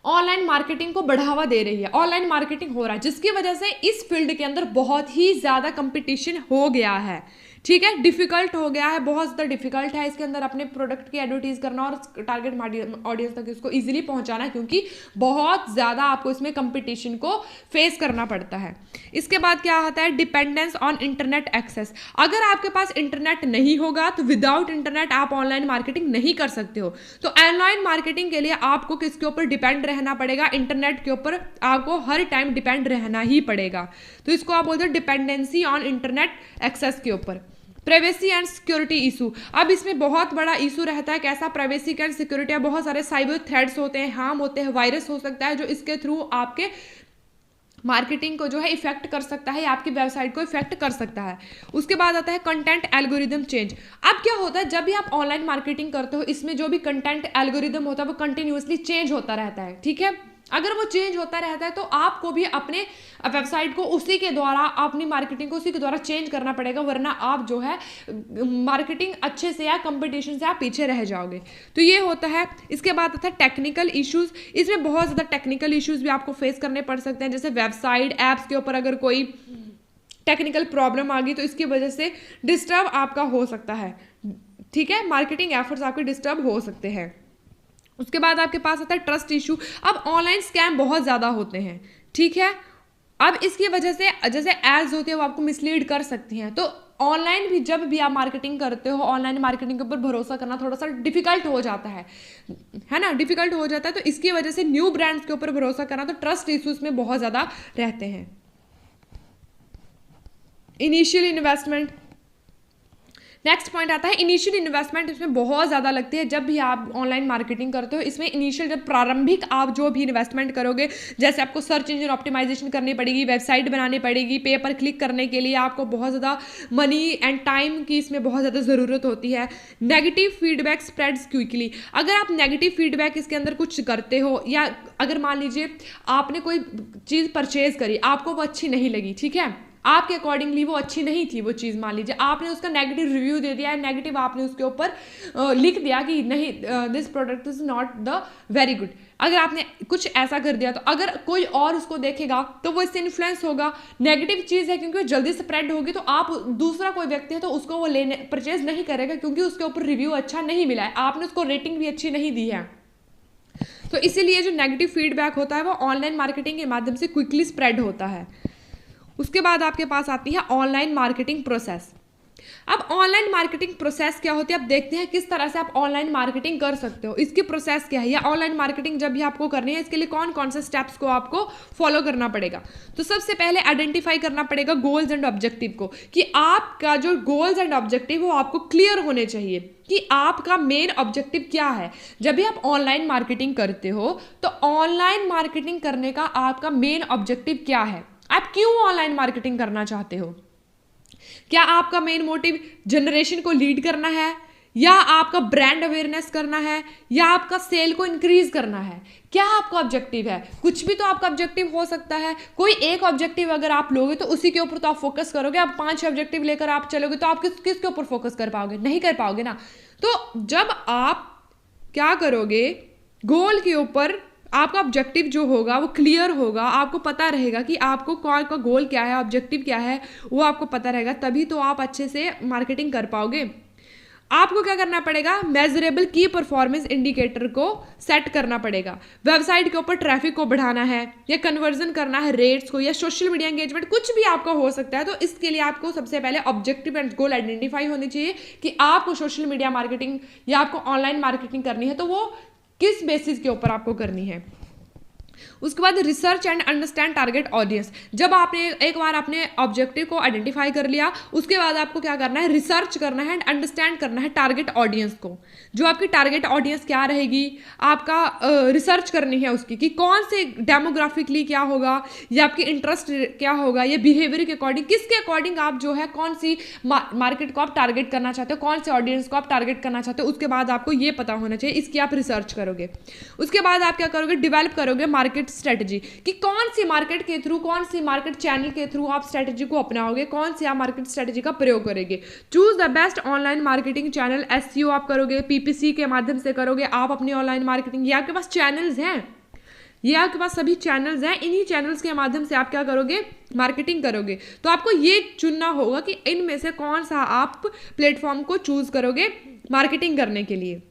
ऑनलाइन मार्केटिंग को बढ़ावा दे रही है, ऑनलाइन मार्केटिंग हो रहा है, जिसकी वजह से इस फील्ड के अंदर बहुत ही ज़्यादा कंपटीशन हो गया है, ठीक है, डिफिकल्ट हो गया है, बहुत ज़्यादा डिफिकल्ट है इसके अंदर अपने प्रोडक्ट की एडवर्टाइज करना और टारगेट ऑडियंस तक इसको इजीली पहुंचाना, क्योंकि बहुत ज़्यादा आपको इसमें कंपटीशन को फेस करना पड़ता है। इसके बाद क्या आता है, डिपेंडेंस ऑन इंटरनेट एक्सेस। अगर आपके पास इंटरनेट नहीं होगा तो विदाउट इंटरनेट आप ऑनलाइन मार्केटिंग नहीं कर सकते हो। तो ऑनलाइन मार्केटिंग के लिए आपको किसके ऊपर डिपेंड रहना पड़ेगा, इंटरनेट के ऊपर आपको हर टाइम डिपेंड रहना ही पड़ेगा। तो इसको आप बोलते हो डिपेंडेंसी ऑन इंटरनेट एक्सेस के ऊपर। प्राइवेसी एंड सिक्योरिटी इशू, अब इसमें बहुत बड़ा इशू रहता है, कैसा, प्राइवेसी एंड सिक्योरिटी। बहुत सारे साइबर थ्रेट्स होते हैं, हार्म होते हैं, वायरस हो सकता है जो इसके थ्रू आपके मार्केटिंग को जो है इफेक्ट कर सकता है, आपकी वेबसाइट को इफेक्ट कर सकता है। उसके बाद आता है कंटेंट एल्गोरिदम चेंज। अब क्या होता है, जब भी आप ऑनलाइन मार्केटिंग करते हो, इसमें जो भी कंटेंट एल्गोरिदम होता है वो कंटिन्यूसली चेंज होता रहता है, ठीक है। अगर वो चेंज होता रहता है तो आपको भी अपने वेबसाइट को उसी के द्वारा, अपनी मार्केटिंग को उसी के द्वारा चेंज करना पड़ेगा, वरना आप जो है मार्केटिंग अच्छे से या कंपटीशन से आप पीछे रह जाओगे। तो ये होता है। इसके बाद आता है टेक्निकल इश्यूज। इसमें बहुत ज़्यादा टेक्निकल इश्यूज भी आपको फेस करने पड़ सकते हैं, जैसे वेबसाइट ऐप्स के ऊपर अगर कोई टेक्निकल प्रॉब्लम आ गई तो इसकी वजह से डिस्टर्ब आपका हो सकता है, ठीक है, मार्केटिंग एफर्ट्स आपके डिस्टर्ब हो सकते हैं। उसके बाद आपके पास आता है ट्रस्ट इशू। अब ऑनलाइन स्कैम बहुत ज़्यादा होते हैं, ठीक है। अब इसकी वजह से जैसे एड्स होती है वो आपको मिसलीड कर सकती हैं। तो ऑनलाइन भी जब भी आप मार्केटिंग करते हो, ऑनलाइन मार्केटिंग के ऊपर भरोसा करना थोड़ा सा डिफिकल्ट हो जाता है ना, डिफिकल्ट हो जाता है। तो इसकी वजह से न्यू ब्रांड्स के ऊपर भरोसा करना, तो ट्रस्ट इशूज में बहुत ज़्यादा रहते हैं। इनिशियल इन्वेस्टमेंट, नेक्स्ट पॉइंट आता है इनिशियल इन्वेस्टमेंट। इसमें बहुत ज़्यादा लगती है जब भी आप ऑनलाइन मार्केटिंग करते हो। इसमें इनिशियल जब प्रारंभिक आप जो भी इन्वेस्टमेंट करोगे, जैसे आपको सर्च इंजन ऑप्टिमाइजेशन करनी पड़ेगी, वेबसाइट बनानी पड़ेगी, पे पर क्लिक करने के लिए आपको बहुत ज़्यादा मनी एंड टाइम की इसमें बहुत ज़्यादा ज़रूरत होती है। Negative feedback spreads quickly. अगर आप नेगेटिव फीडबैक इसके अंदर कुछ करते हो, या अगर मान लीजिए आपने कोई चीज़ परचेज करी, आपको वो अच्छी नहीं लगी, ठीक है, आपके अकॉर्डिंगली वो अच्छी नहीं थी वो चीज़, मान लीजिए आपने उसका नेगेटिव रिव्यू दे दिया है, नेगेटिव आपने उसके ऊपर लिख दिया कि नहीं, this product is not the very good. अगर आपने कुछ ऐसा कर दिया तो अगर कोई और उसको देखेगा तो वो इससे इन्फ्लुएंस होगा। नेगेटिव चीज़ है क्योंकि वो जल्दी स्प्रेड होगी, तो आप दूसरा कोई व्यक्ति है तो उसको वो लेने परचेज नहीं करेगा, क्योंकि उसके ऊपर रिव्यू अच्छा नहीं मिला है, आपने उसको रेटिंग भी अच्छी नहीं दी है। तो इसीलिए जो नेगेटिव फीडबैक होता है वो ऑनलाइन मार्केटिंग के माध्यम से क्विकली स्प्रेड होता है। उसके बाद आपके पास आती है ऑनलाइन मार्केटिंग प्रोसेस। अब ऑनलाइन मार्केटिंग प्रोसेस क्या होती है, अब देखते हैं किस तरह से आप ऑनलाइन मार्केटिंग कर सकते हो। इसकी प्रोसेस क्या है, या ऑनलाइन मार्केटिंग जब भी आपको करनी है इसके लिए कौन कौन से स्टेप्स को आपको फॉलो करना पड़ेगा। तो सबसे पहले आइडेंटिफाई करना पड़ेगा गोल्स एंड ऑब्जेक्टिव को, कि आपका जो गोल्स एंड ऑब्जेक्टिव वो आपको क्लियर होने चाहिए कि आपका मेन ऑब्जेक्टिव क्या है। जब भी आप ऑनलाइन मार्केटिंग करते हो तो ऑनलाइन मार्केटिंग करने का आपका मेन ऑब्जेक्टिव क्या है, आप क्यों ऑनलाइन मार्केटिंग करना चाहते हो। क्या आपका मेन मोटिव जनरेशन को लीड करना है, या आपका ब्रांड अवेयरनेस करना है, या आपका सेल को इंक्रीज करना है, क्या आपका ऑब्जेक्टिव है। कुछ भी तो आपका ऑब्जेक्टिव हो सकता है। कोई एक ऑब्जेक्टिव अगर आप लोगे तो उसी के ऊपर तो आप फोकस करोगे। आप 5 ऑब्जेक्टिव लेकर आप चलोगे तो आप किसके ऊपर फोकस कर पाओगे, नहीं कर पाओगे ना। तो जब आप क्या करोगे, गोल के ऊपर आपका ऑब्जेक्टिव जो होगा वो क्लियर होगा, आपको पता रहेगा कि आपको कौन का गोल क्या है, ऑब्जेक्टिव क्या है, वो आपको पता रहेगा, तभी तो आप अच्छे से मार्केटिंग कर पाओगे। आपको क्या करना पड़ेगा, मेजरेबल की परफॉर्मेंस इंडिकेटर को सेट करना पड़ेगा। वेबसाइट के ऊपर ट्रैफिक को बढ़ाना है, या कन्वर्जन करना है रेट्स को, या सोशल मीडिया एंगेजमेंट, कुछ भी आपका हो सकता है। तो इसके लिए आपको सबसे पहले ऑब्जेक्टिव एंड गोल आइडेंटिफाई होने चाहिए कि आपको सोशल मीडिया मार्केटिंग या आपको ऑनलाइन मार्केटिंग करनी है तो वो किस बेसिस के ऊपर आपको करनी है। उसके बाद research and understand target audience. जब आपने एक बार अपने ऑब्जेक्टिव को आइडेंटिफाई कर लिया, उसके बाद आपको क्या करना है, रिसर्च करना है एंड अंडरस्टैंड करना है टारगेट ऑडियंस को। जो आपकी टारगेट ऑडियंस क्या रहेगी, आपका रिसर्च करनी है उसकी, कि कौन से डेमोग्राफिकली क्या होगा, या आपकी इंटरेस्ट क्या होगा, या बिहेवियर के अकॉर्डिंग, किसके अकॉर्डिंग आप जो है कौन सी मार्केट को आप टारगेट करना चाहते हो, कौन से ऑडियंस को आप टारगेट करना चाहते हो, उसके बाद आपको ये पता होना चाहिए। इसकी आप रिसर्च करोगे। उसके बाद आप क्या करोगे, डेवलप करोगे मार्केट स्ट्रेटजी, कि कौन सी मार्केट के थ्रू, कौन सी मार्केट चैनल के थ्रू आप स्ट्रेटजी को अपनाओगे, कौन सी आप मार्केट स्ट्रेटजी का प्रयोग करेंगे। Choose the best online marketing channel. SEO आप करोगे, पीपीसी के माध्यम से करोगे आप अपनी ऑनलाइन मार्केटिंग। ये आपके पास चैनल्स हैं, ये आपके पास सभी चैनल्स हैं, इन्हीं चैनल्स के माध्यम से आप क्या करोगे, मार्केटिंग करोगे। तो आपको ये चुनना होगा कि इनमें से कौन सा आप प्लेटफॉर्म को चूज करोगे मार्केटिंग करने के लिए,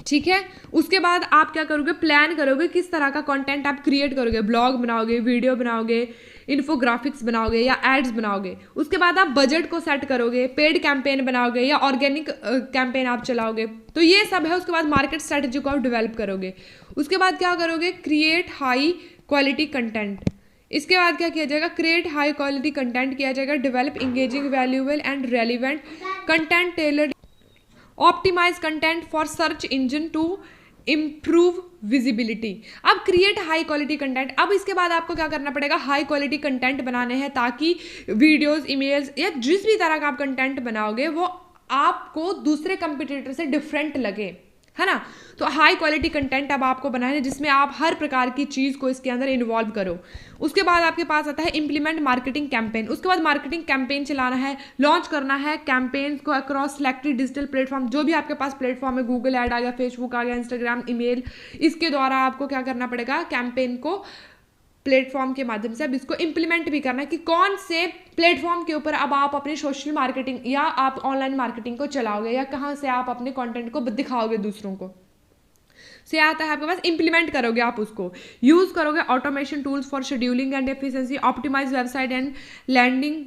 ठीक है। उसके बाद आप क्या करोगे, प्लान करोगे किस तरह का कंटेंट आप क्रिएट करोगे, ब्लॉग बनाओगे, वीडियो बनाओगे, इन्फोग्राफिक्स बनाओगे, या एड्स बनाओगे। उसके बाद आप बजट को सेट करोगे, पेड कैंपेन बनाओगे, या ऑर्गेनिक कैंपेन आप चलाओगे। तो ये सब है। उसके बाद मार्केट स्ट्रेटजी को आप डेवलप करोगे। उसके बाद क्या करोगे, क्रिएट हाई क्वालिटी कंटेंट। इसके बाद क्या किया जाएगा, क्रिएट हाई क्वालिटी कंटेंट किया जाएगा। Develop engaging, valuable and relevant content, tailored, optimize content for search engine to improve visibility. अब क्रिएट हाई क्वालिटी कंटेंट। अब इसके बाद आपको क्या करना पड़ेगा, हाई क्वालिटी कंटेंट बनाने हैं ताकि वीडियोस, ईमेल्स, या जिस भी तरह का आप कंटेंट बनाओगे वो आपको दूसरे कंपटीटर से डिफरेंट लगे, है ना। तो हाई क्वालिटी कंटेंट अब आपको बनाना है जिसमें आप हर प्रकार की चीज़ को इसके अंदर इन्वॉल्व करो। उसके बाद आपके पास आता है इम्प्लीमेंट मार्केटिंग कैंपेन। उसके बाद मार्केटिंग कैंपेन चलाना है, लॉन्च करना है कैंपेन को अक्रॉस सिलेक्टेड डिजिटल प्लेटफॉर्म। जो भी आपके पास प्लेटफॉर्म है, गूगल ऐड आ गया, फेसबुक आ गया, इंस्टाग्राम, ईमेल, इसके द्वारा आपको क्या करना पड़ेगा, कैंपेन को प्लेटफॉर्म के माध्यम से अब इसको इम्प्लीमेंट भी करना है कि कौन से प्लेटफॉर्म के ऊपर अब आप अपनी सोशल मार्केटिंग या आप ऑनलाइन मार्केटिंग को चलाओगे, या कहाँ से आप अपने कंटेंट को दिखाओगे दूसरों को। से आता है आपके पास, इम्प्लीमेंट करोगे आप उसको, यूज करोगे automation tools for scheduling and efficiency, optimize website and landing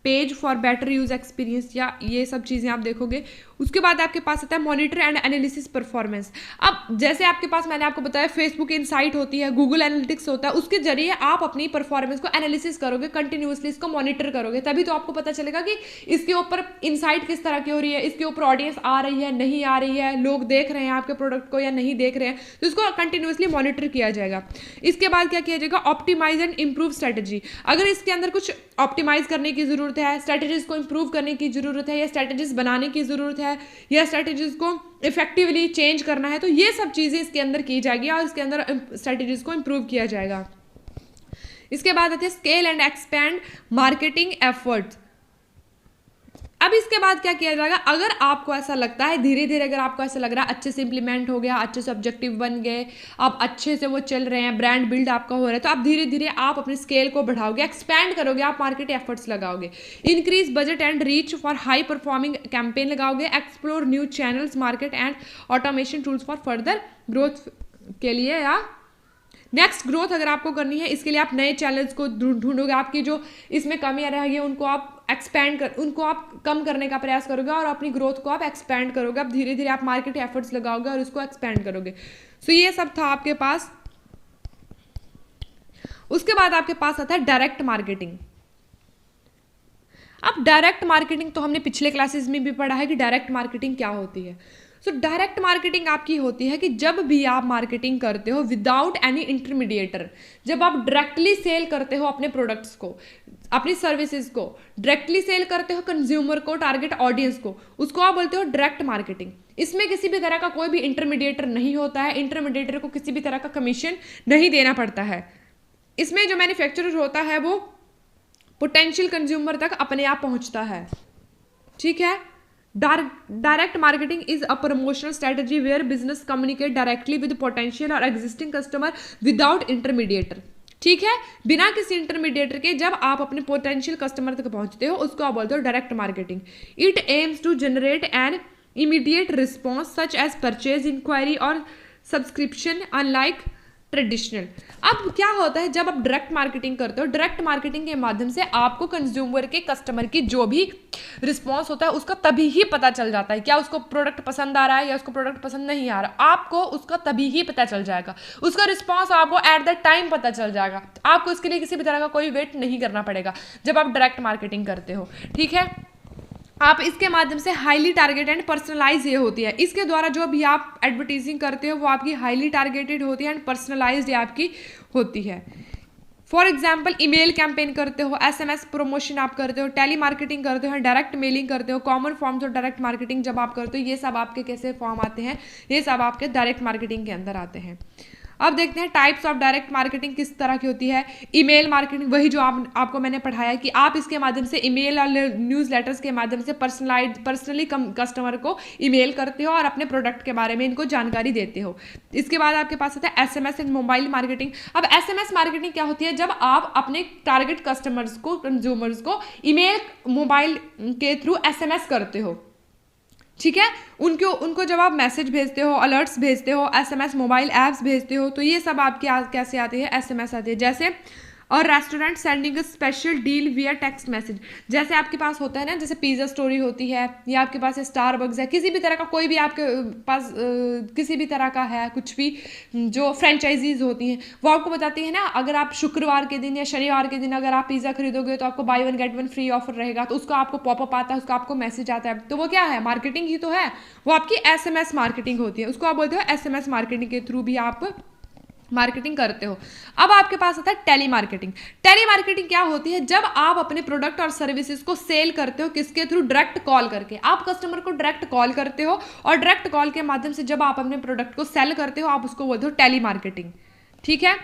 page for better use experience, या ये सब चीज़ें आप देखोगे। उसके बाद आपके पास आता है मॉनिटर एंड एनालिसिस परफॉर्मेंस। अब जैसे आपके पास मैंने आपको बताया फेसबुक इनसाइट होती है, गूगल एनालिटिक्स होता है, उसके जरिए आप अपनी परफॉर्मेंस को एनालिसिस करोगे, कंटिन्यूसली इसको मॉनिटर करोगे, तभी तो आपको पता चलेगा कि इसके ऊपर इनसाइट किस तरह की हो रही है, इसके ऊपर ऑडियंस आ रही है, नहीं आ रही है, लोग देख रहे हैं आपके प्रोडक्ट को या नहीं देख रहे हैं। तो इसको कंटिन्यूसली मॉनिटर किया जाएगा। इसके बाद क्या किया जाएगा, ऑप्टिमाइज एंड इंप्रूव स्ट्रेटजी। अगर इसके अंदर कुछ ऑप्टिमाइज करने की जरूरत है, स्ट्रेटजीज को इंप्रूव करने की जरूरत है, या स्ट्रेटजीज बनाने की जरूरत है, या स्ट्रेटजीज को इफेक्टिवली चेंज करना है, तो ये सब चीजें इसके अंदर की जाएगी और इसके अंदर स्ट्रेटजीज को इंप्रूव किया जाएगा। इसके बाद आते हैं scale and expand marketing efforts. अब इसके बाद क्या किया जाएगा, अगर आपको ऐसा लगता है धीरे धीरे, अगर आपको ऐसा लग रहा है अच्छे से इंप्लीमेंट हो गया, अच्छे से ऑब्जेक्टिव बन गए, आप अच्छे से वो चल रहे हैं, ब्रांड बिल्ड आपका हो रहा है, तो आप धीरे धीरे आप अपने स्केल को बढ़ाओगे, एक्सपैंड करोगे, आप मार्केट एफर्ट्स लगाओगे, increase budget and reach for high performing campaign लगाओगे, explore new channels, market and automation tools for further growth के लिए या नेक्स्ट ग्रोथ अगर आपको करनी है, इसके लिए आप नए चैनल्स को ढूंढोगे, आपकी जो इसमें कमियां रहेगी उनको आप उनको आप कम करने का प्रयास करोगे और अपनी ग्रोथ को आप एक्सपैंड करोगे। अब धीरे धीरे आप मार्केट एफर्ट्स लगाओगे और उसको एक्सपैंड करोगे। सो ये सब था आपके पास। उसके बाद आपके पास आता है डायरेक्ट मार्केटिंग। अब डायरेक्ट मार्केटिंग तो हमने पिछले क्लासेस में भी पढ़ा है कि डायरेक्ट मार्केटिंग क्या होती है। सो डायरेक्ट मार्केटिंग आपकी होती है कि जब भी आप मार्केटिंग करते हो विदाउट एनी इंटरमीडिएटर, जब आप डायरेक्टली सेल करते हो अपने प्रोडक्ट्स को, अपनी सर्विसेज को डायरेक्टली सेल करते हो कंज्यूमर को, टारगेट ऑडियंस को, उसको आप बोलते हो डायरेक्ट मार्केटिंग। इसमें किसी भी तरह का कोई भी इंटरमीडिएटर नहीं होता है, इंटरमीडिएटर को किसी भी तरह का कमीशन नहीं देना पड़ता है। इसमें जो मैन्युफैक्चरर होता है वो पोटेंशियल कंज्यूमर तक अपने आप पहुंचता है। ठीक है। Direct marketing is a promotional strategy where business communicate directly with potential और एग्जिस्टिंग कस्टमर विदाउट इंटरमीडिएटर। ठीक है, बिना किसी इंटरमीडिएटर के जब आप अपने पोटेंशियल कस्टमर तक पहुंचते हो उसको आप बोलते हो direct marketing. It aims to generate an immediate response such as purchase inquiry और सब्सक्रिप्शन अनलाइक ट्रेडिशनल। अब क्या होता है जब आप डायरेक्ट मार्केटिंग करते हो, डायरेक्ट मार्केटिंग के माध्यम से आपको कंज्यूमर के, कस्टमर की जो भी रिस्पॉन्स होता है उसका तभी ही पता चल जाता है, क्या उसको प्रोडक्ट पसंद आ रहा है या उसको प्रोडक्ट पसंद नहीं आ रहा, आपको उसका तभी ही पता चल जाएगा, उसका रिस्पॉन्स आपको एट द टाइम पता चल जाएगा। आपको इसके लिए किसी भी तरह का कोई वेट नहीं करना पड़ेगा जब आप डायरेक्ट मार्केटिंग करते हो। ठीक है, आप इसके माध्यम से हाईली टारगेट एंड पर्सनलाइज ये होती है, इसके द्वारा जो भी आप एडवर्टीजिंग करते हो वो आपकी हाईली टारगेटेड होती है एंड पर्सनलाइज्ड आपकी होती है। फॉर एग्जाम्पल ईमेल कैंपेन करते हो, एसएमएस प्रमोशन आप करते हो, टेली मार्केटिंग करते हो, डायरेक्ट मेलिंग करते हो, कॉमन फॉर्म्स और डायरेक्ट मार्केटिंग जब आप करते हो, ये सब आपके कैसे फॉर्म आते हैं, ये सब आपके डायरेक्ट मार्केटिंग के अंदर आते हैं। अब देखते हैं टाइप्स ऑफ डायरेक्ट मार्केटिंग किस तरह की होती है। ईमेल मार्केटिंग, वही जो आपको मैंने पढ़ाया कि आप इसके माध्यम से ईमेल और न्यूज़ लेटर्स के माध्यम से पर्सनली कस्टमर को ईमेल करते हो और अपने प्रोडक्ट के बारे में इनको जानकारी देते हो। इसके बाद आपके पास आता है एसएमएस एंड मोबाइल मार्केटिंग। अब एसएमएस मार्केटिंग क्या होती है, जब आप अपने टारगेट कस्टमर्स को, कंज्यूमर्स को ईमेल, मोबाइल के थ्रू एसएमएस करते हो। ठीक है, उनको जब आप मैसेज भेजते हो, अलर्ट्स भेजते हो, एसएमएस मोबाइल ऐप्स भेजते हो, तो ये सब आपके कैसे आते हैं, एसएमएस आते हैं। जैसे और restaurant sending a special deal विया टेक्स्ट मैसेज, जैसे आपके पास होता है ना, जैसे पिज़्ज़ा स्टोरी होती है या आपके पास स्टारबक्स है, किसी भी तरह का कोई भी आपके पास किसी भी तरह का है, कुछ भी जो फ्रेंचाइजीज होती हैं वो आपको बताती है ना, अगर आप शुक्रवार के दिन या शनिवार के दिन अगर आप पिज़्ज़ा खरीदोगे तो आपको by one get one free offer रहेगा, तो उसका आपको पॉपअप आता है, उसका आपको मैसेज आता है, तो वो क्या है, मार्केटिंग ही तो है, वो आपकी एसएमएस मार्केटिंग होती है, उसको आप बोलते हो एसएमएस मार्केटिंग के थ्रू भी आप मार्केटिंग करते हो। अब आपके पास आता है टेली मार्केटिंग। टेली मार्केटिंग क्या होती है, जब आप अपने प्रोडक्ट और सर्विसेज को सेल करते हो, किसके थ्रू, डायरेक्ट कॉल करके। आप कस्टमर को डायरेक्ट कॉल करते हो और डायरेक्ट कॉल के माध्यम से जब आप अपने प्रोडक्ट को सेल करते हो, आप उसको बोलते हो टेली मार्केटिंग। ठीक है,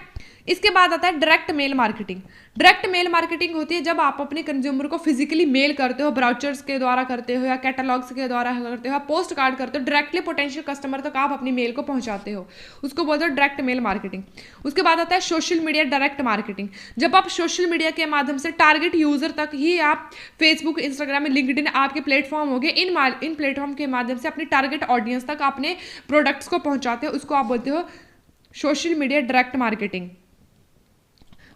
इसके बाद आता है direct mail marketing. Direct mail marketing होती है जब आप अपने कंज्यूमर को फिजिकली मेल करते हो, ब्राउचर्स के द्वारा करते हो या कैटलॉग्स के द्वारा करते हो, पोस्ट कार्ड करते हो, डायरेक्टली पोटेंशियल कस्टमर तक आप अपनी मेल को पहुंचाते हो, उसको बोलते हो डायरेक्ट मेल मार्केटिंग। उसके बाद आता है सोशल मीडिया डायरेक्ट मार्केटिंग, जब आप सोशल मीडिया के माध्यम से टारगेट यूजर तक ही आप फेसबुक, इंस्टाग्राम, लिंक्डइन आपके प्लेटफॉर्म हो गए, इन प्लेटफॉर्म के माध्यम से अपनी टारगेट ऑडियंस तक अपने प्रोडक्ट्स को पहुंचाते हो, उसको आप बोलते हो सोशल मीडिया डायरेक्ट मार्केटिंग।